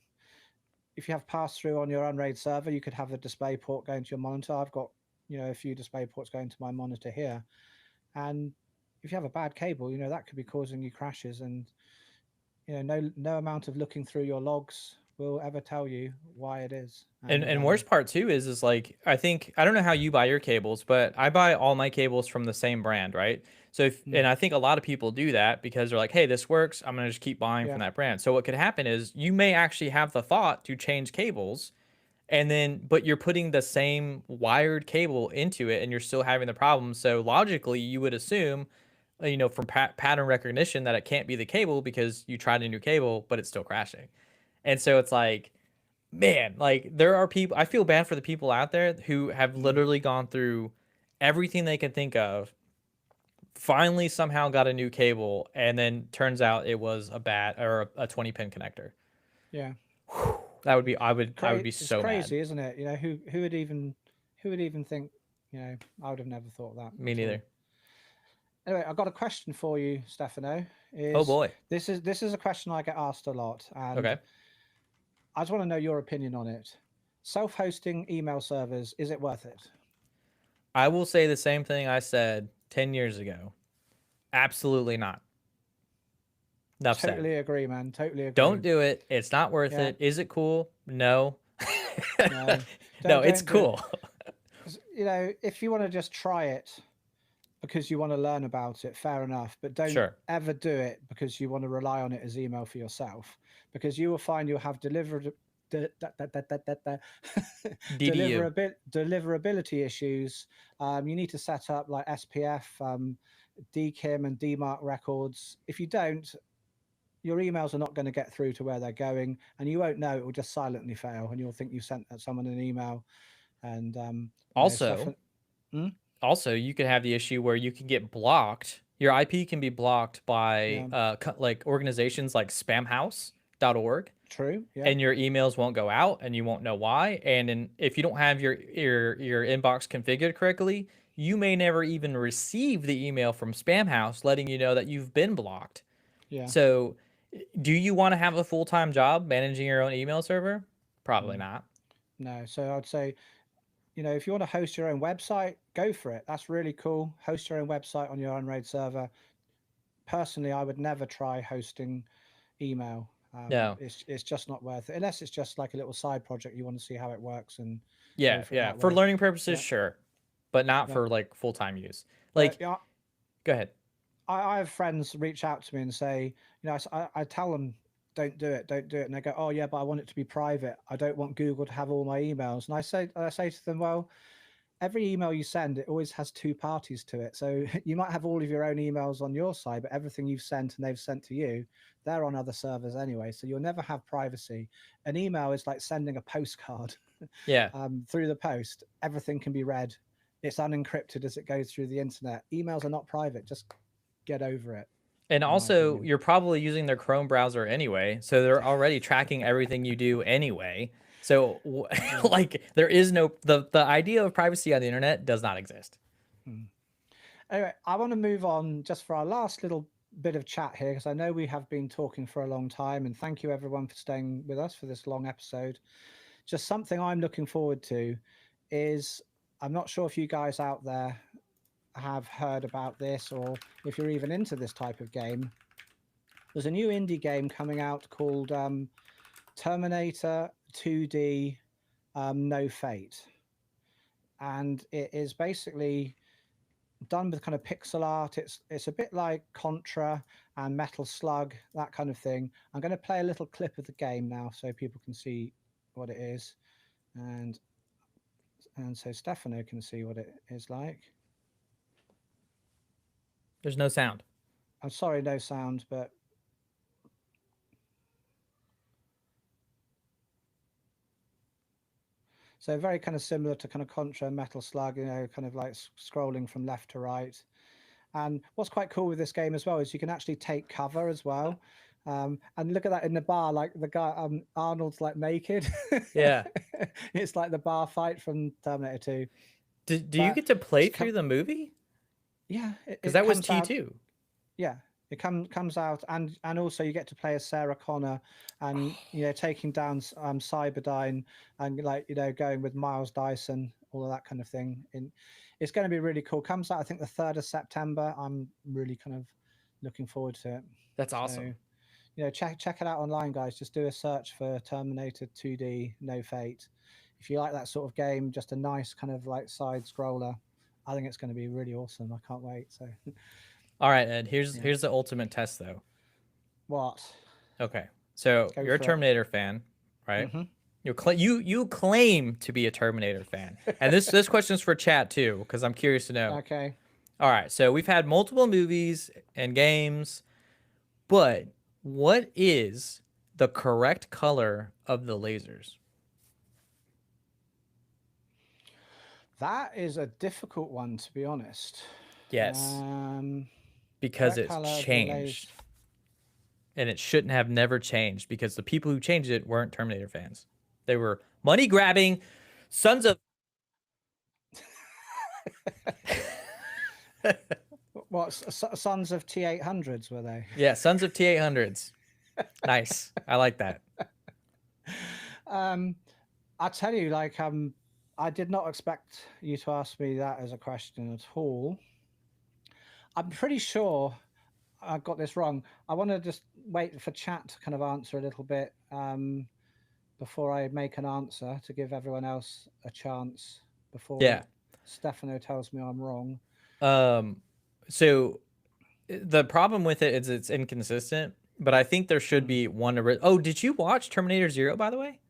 if you have pass through on your Unraid server, you could have a DisplayPort going to your monitor. I've got a few DisplayPorts going to my monitor here, and if you have a bad cable, that could be causing you crashes. And no amount of looking through your logs will ever tell you why it is. And And worst part too is like I don't know how you buy your cables, but I buy all my cables from the same brand, right? So if mm, and I think a lot of people do that because they're like, hey, this works. I'm gonna just keep buying yeah, from that brand. So what could happen is you may actually have the thought to change cables, and then but you're putting the same wired cable into it, and you're still having the problem. So logically, you would assume, from pattern recognition, that it can't be the cable because you tried a new cable, but it's still crashing. And so it's like, man, like there are people, I feel bad for the people out there who have mm, literally gone through everything they can think of, finally somehow got a new cable, and then turns out it was a bad or a 20 pin connector. yeah. That would be I would be It's so mad. crazy, isn't it? Who would even think? I would have never thought that Me at all. neither. Anyway, I've got a question for you, Stefano. Oh Is boy. this is a question I get asked a lot, and Okay. I just want to know your opinion on it. Self-hosting email servers, is it worth it? I will say the same thing I said 10 years ago. Absolutely not. Enough said. Totally agree, man. Totally Don't agree. do it. It's not worth Yeah, it. Is it cool? No. no, No, it's don't do it. cool. 'Cause, if you want to just try it because you want to learn about it, fair enough. But don't Sure. ever do it because you want to rely on it as email for yourself, because you will find you'll have DDU. deliverability issues. You need to set up like SPF, DKIM, and DMARC records. If you don't, your emails are not going to get through to where they're going, and you won't know. It will just silently fail, and you'll think you sent someone an email, and stuff. Also, Mm? you could have the issue where you can get blocked. Your IP can be blocked by Yeah, like organizations like spamhouse.org, true. Yeah, and your emails won't go out and you won't know why. If you don't have your inbox configured correctly, you may never even receive the email from Spamhouse letting you know that you've been blocked. yeah. So, do you want to have a full-time job managing your own email server? Probably Mm. not. No, so I'd say, if you want to host your own website, go for it. That's really cool. Host your own website on your Unraid server. Personally, I would never try hosting email. No. It's just not worth it unless it's just like a little side project you want to see how it works and go Yeah, for it yeah. that For way. learning purposes, Yeah, sure, but not yeah. for like full-time use. But Like, go ahead. I have friends reach out to me and say, I tell them, don't do it, and they go, oh yeah, but I want it to be private. I don't want Google to have all my emails. And I say to them, well, every email you send, it always has two parties to it. So you might have all of your own emails on your side, but everything you've sent and they've sent to you, they're on other servers anyway. So you'll never have privacy. An email is like sending a postcard Yeah. through the post. Everything can be read. It's unencrypted as it goes through the internet. Emails are not private. Just get over it. And in my also, opinion. you're probably using their Chrome browser anyway, so they're already tracking everything you do anyway. So, Yeah. like, there is no the idea of privacy on the internet does not exist. Hmm. Anyway, I want to move on just for our last little bit of chat here because I know we have been talking for a long time, and thank you everyone for staying with us for this long episode. Just something I'm looking forward to is I'm not sure if you guys out there have heard about this or if you're even into this type of game. There's a new indie game coming out called Terminator 2D No Fate. And it is basically done with kind of pixel art. It's a bit like Contra and Metal Slug, that kind of thing. I'm going to play a little clip of the game now so people can see what it is. And so Stefano can see what it is like. There's no sound. I'm sorry, no sound, but so very kind of similar to kind of Contra, Metal Slug, kind of like scrolling from left to right. And what's quite cool with this game as well is you can actually take cover as well. And look at that in the bar, like the guy Arnold's like naked. Yeah. It's like the bar fight from Terminator 2. Do you But get to play it's through the movie? yeah, Because it that was comes out. T2. Yeah, it comes out, and also you get to play as Sarah Connor, and taking down Cyberdyne, and like going with Miles Dyson, all of that kind of thing. And it's going to be really cool. Comes out I think the 3rd of September. I'm really kind of looking forward to it. That's So awesome. check it out online, guys. Just do a search for Terminator 2D No Fate. If you like that sort of game, just a nice kind of like side scroller. I think it's going to be really awesome. I can't wait. So All right, Ed. Here's yeah, here's the ultimate test, though. what? Okay, so Go you're a for it. Terminator fan, right? Hmm. You claim to be a Terminator fan, and this question's for chat too, because I'm curious to know. Okay. All right, so we've had multiple movies and games, but what is the correct color of the lasers? That is a difficult one, to be honest. Yes, Um, because correct it's color of the laser. changed, and it shouldn't have never changed because the people who changed it weren't Terminator fans. They were money grabbing sons of. What Sons of T800s were they? Yeah, sons of T800s. Nice. I like that. um, I tell you, like, I did not expect you to ask me that as a question at all. I'm pretty sure I got this wrong. I want to just wait for chat to kind of answer a little bit before I make an answer to give everyone else a chance before Yeah. Stefano tells me I'm wrong. Um so the problem with it is it's inconsistent, but I think there should Mm. be one oh, did you watch Terminator 0 by the way?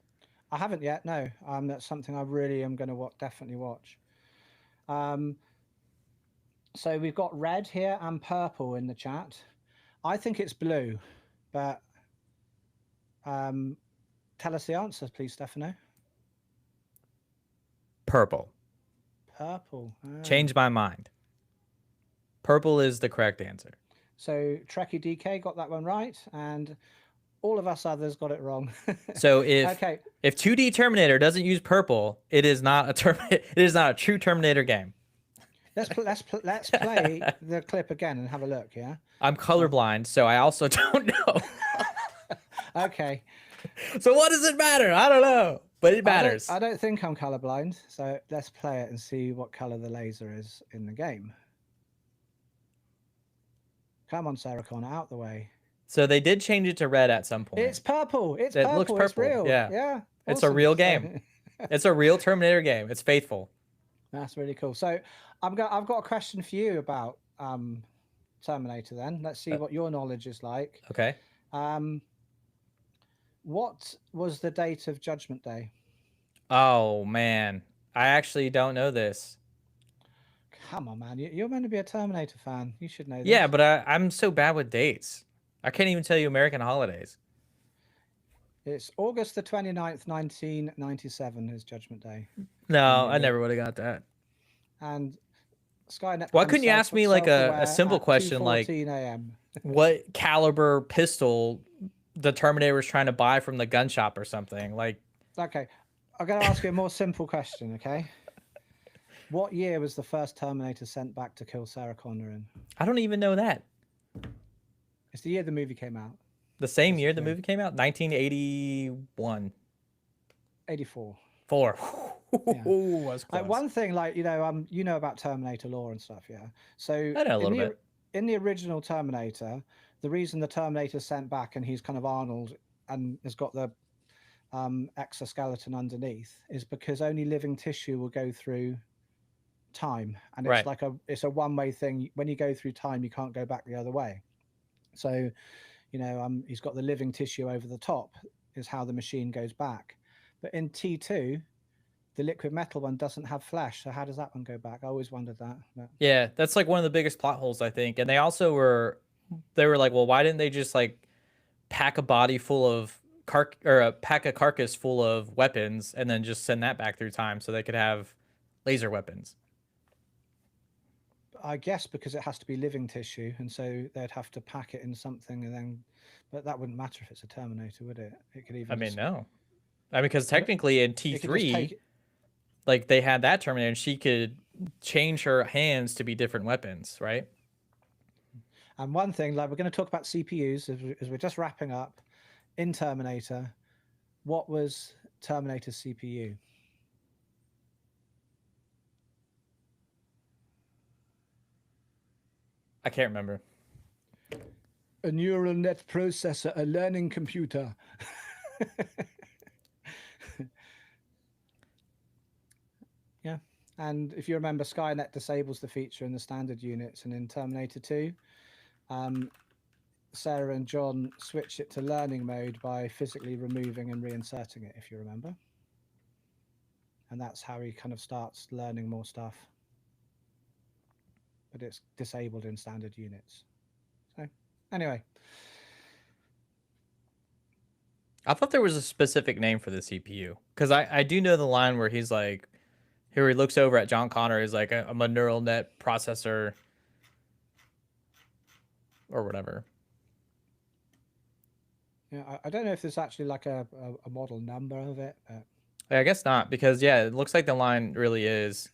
I haven't yet. No, that's something I really am going to definitely watch. Um, so we've got red here and purple in the chat. I think it's blue, but um, tell us the answer, please, Stefano. Purple. Purple. Ah. Change my mind. Purple is the correct answer. So Trekkie DK got that one right, and all of us others got it wrong. So if Okay, if 2D Terminator doesn't use purple, it is not it is not a true Terminator game. let's play the clip again and have a look. Yeah. I'm Um, colorblind, so I also don't know. okay. So what does it matter? I don't know, but it I don't. matters. I don't think I'm colorblind. So let's play it and see what color the laser is in the game. Come on, Sarah Connor, out the way. So they did change it to red at some point. It's purple. It's It looks purple. It's purple. real. Yeah. Yeah. It's a Awesome. real So game. It's a real Terminator game. It's faithful. that's really cool. So I've got a question for you about Terminator. Then let's see Uh, what your knowledge is like. okay. Um, what was the date of Judgment Day? Oh man, I actually don't know this. Come on, man. You're meant to be a Terminator fan. You should know Yeah, this. but I'm so bad with dates. I can't even tell you American holidays. It's August the 29th, 1997 is Judgment Day. And No, it I hit. never would have got that. And Skynet Why became couldn't you ask me like a self-aware simple at question like 2:14 a.m. what caliber pistol the Terminator was trying to buy from the gun shop or something. Like, Okay, I'm going to ask you a more simple question. Okay, what year was the first Terminator sent back to kill Sarah Connor in? I don't even know that. It's the year the movie came out. The same That's the year the clue. movie came out, 1981. 84. 4. Yeah. Was close. One thing, like you know about Terminator lore and stuff, yeah. So I know a in little the bit. in the original Terminator, the reason the Terminator's sent back and he's kind of Arnold and has got the exoskeleton underneath is because only living tissue will go through time, and Right. it's a one way thing. When you go through time, you can't go back the other way. So he's got the living tissue over the top is how the machine goes back. But in T2, the liquid metal one doesn't have flesh, so how does that one go back? I always wondered that. But Yeah, that's like one of the biggest plot holes, I think. And they were like, well, why didn't they just like pack a body full of pack a carcass full of weapons and then just send that back through time so they could have laser weapons? I guess because it has to be living tissue, and so they'd have to pack it in something, and then, but that wouldn't matter if it's a Terminator, would it? It could I even mean, just, no. I mean, because I don't, technically in it could just take T3, it. like they had that Terminator and she could change her hands to be different weapons, right? And one thing, like we're going to talk about CPUs as we're just wrapping up in Terminator. What was Terminator's CPU? I can't remember. A neural net processor, a learning computer. Yeah. And if you remember, Skynet disables the feature in the standard units, and in Terminator 2, um, Sarah and John switch it to learning mode by physically removing and reinserting it, if you remember. And that's how he kind of starts learning more stuff. But it's disabled in standard units. So, anyway, I thought there was a specific name for the CPU because I do know the line where he's like, here he looks over at John Connor, is like, I'm a neural net processor or whatever. yeah, I don't know if there's actually like a model number of it. But I guess not because yeah, it looks like the line really is.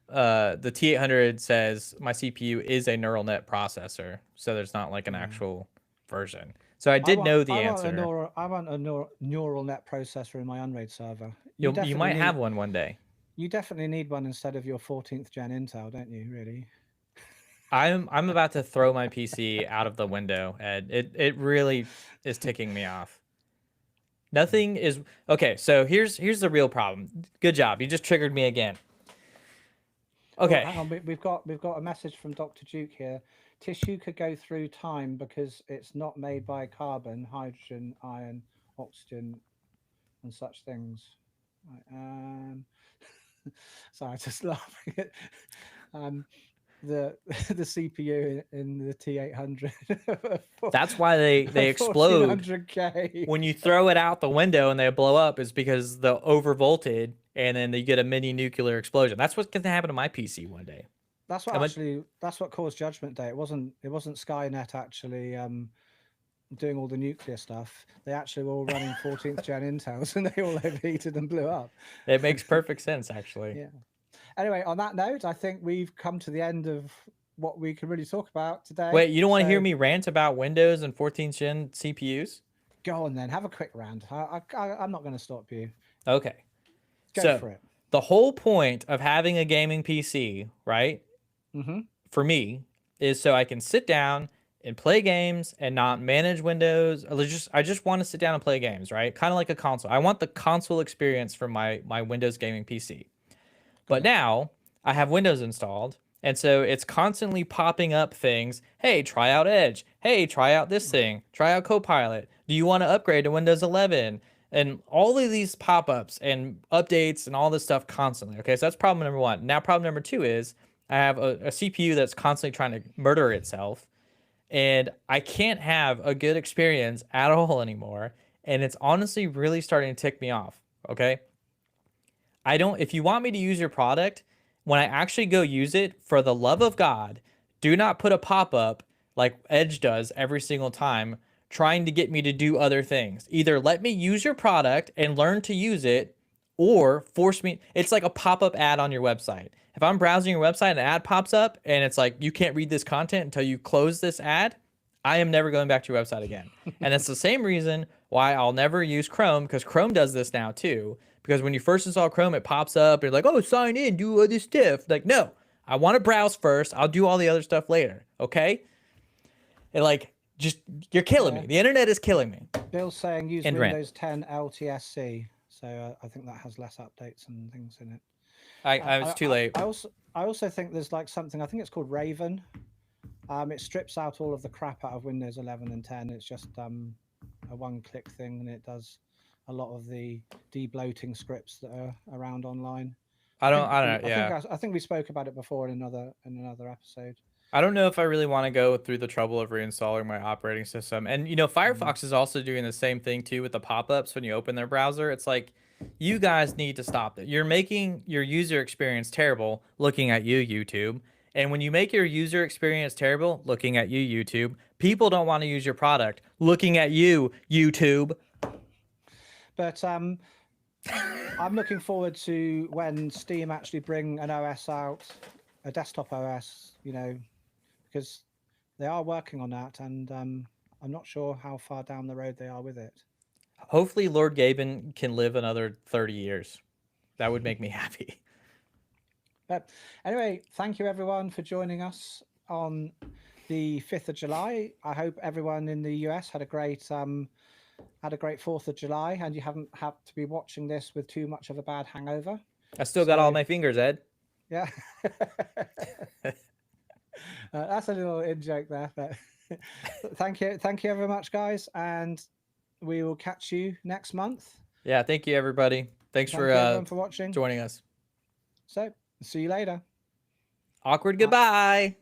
The T800 says my CPU is a neural net processor, so there's not like an yeah. actual version. So I did know the answer. I want a neural net processor in my Unraid server. You might have one day. You definitely need one instead of your 14th gen Intel, don't you? Really? I'm about to throw my PC out of the window, Ed. It really is ticking me off. Nothing is okay. So here's the real problem. Good job. You just triggered me again. Oh, Okay. hang on. We've got a message from Dr. Duke here. Tissue could go through time because it's not made by carbon, hydrogen, iron, oxygen, and such things. Right, sorry, just laughing at the the CPU in the T800. That's why they explode 1400K. when you throw it out the window and they blow up is because the overvolted and then you get a mini nuclear explosion. That's what's going to happen to my PC one day. That's what caused Judgment Day. It wasn't Skynet actually doing all the nuclear stuff. They actually were all running 14th gen Intels and they all overheated and blew up. It makes perfect sense, actually. Yeah. Anyway, on that note, I think we've come to the end of what we can really talk about today. Wait, you don't want to hear me rant about Windows and 14th gen CPUs? Go on then, have a quick rant. I'm not going to stop you. Okay. Go for it. The whole point of having a gaming PC, right? Mm-hmm. For me, is so I can sit down and play games and not manage Windows. I just want to sit down and play games, right? Kind of like a console. I want the console experience for my Windows gaming PC. But now I have Windows installed, and so it's constantly popping up things. Hey, try out Edge. Hey, try out this thing. Try out Copilot. Do you want to upgrade to Windows 11? And all of these pop-ups and updates and all this stuff constantly. Okay, so that's problem number one. Now problem number two is I have a CPU that's constantly trying to murder itself, and I can't have a good experience at all anymore. And it's honestly really starting to tick me off. Okay. If you want me to use your product, when I actually go use it, for the love of God, Do not put a pop up like Edge does every single time, trying to get me to do other things. Either let me use your product and learn to use it, or force me. It's like a pop up ad on your website. If I'm browsing your website and an ad pops up and it's like, you can't read this content until you close this ad, I am never going back to your website again. And that's the same reason why I'll never use Chrome, because Chrome does this now too. Because when you first install Chrome, it pops up and you're like, oh, sign in, do all this stuff. Like, no, I want to browse first. I'll do all the other stuff later. Okay. And like, just, you're killing me. Yeah. The internet is killing me. Bill's saying use And rant. Windows 10 LTSC, so I think that has less updates and things in it. I was too late. I also think there's like something, I think it's called Raven. It strips out all of the crap out of Windows 11 and 10. It's just a one-click thing, and it does a lot of the debloating scripts that are around online. I don't know. Yeah. I think we spoke about it before in another episode. I don't know if I really want to go through the trouble of reinstalling my operating system. And Firefox is also doing the same thing too with the pop-ups when you open their browser. It's like, you guys need to stop it. You're making your user experience terrible looking at you, YouTube. And when you make your user experience terrible looking at you, YouTube, people don't want to use your product looking at you, YouTube. But I'm looking forward to when Steam actually bring an OS out, a desktop OS, because they are working on that, and I'm not sure how far down the road they are with it. Hopefully Lord Gaben can live another 30 years. That would make me happy. But anyway, thank you everyone for joining us on the 5th of July. I hope everyone in the US had a great 4th of July, and you haven't had to be watching this with too much of a bad hangover. I still got all my fingers, Ed. Yeah. That's a little in joke there, but thank you very much, guys, and we will catch you next month. Yeah, thank you everybody. Thanks for watching, joining us. So see you later. Awkward goodbye.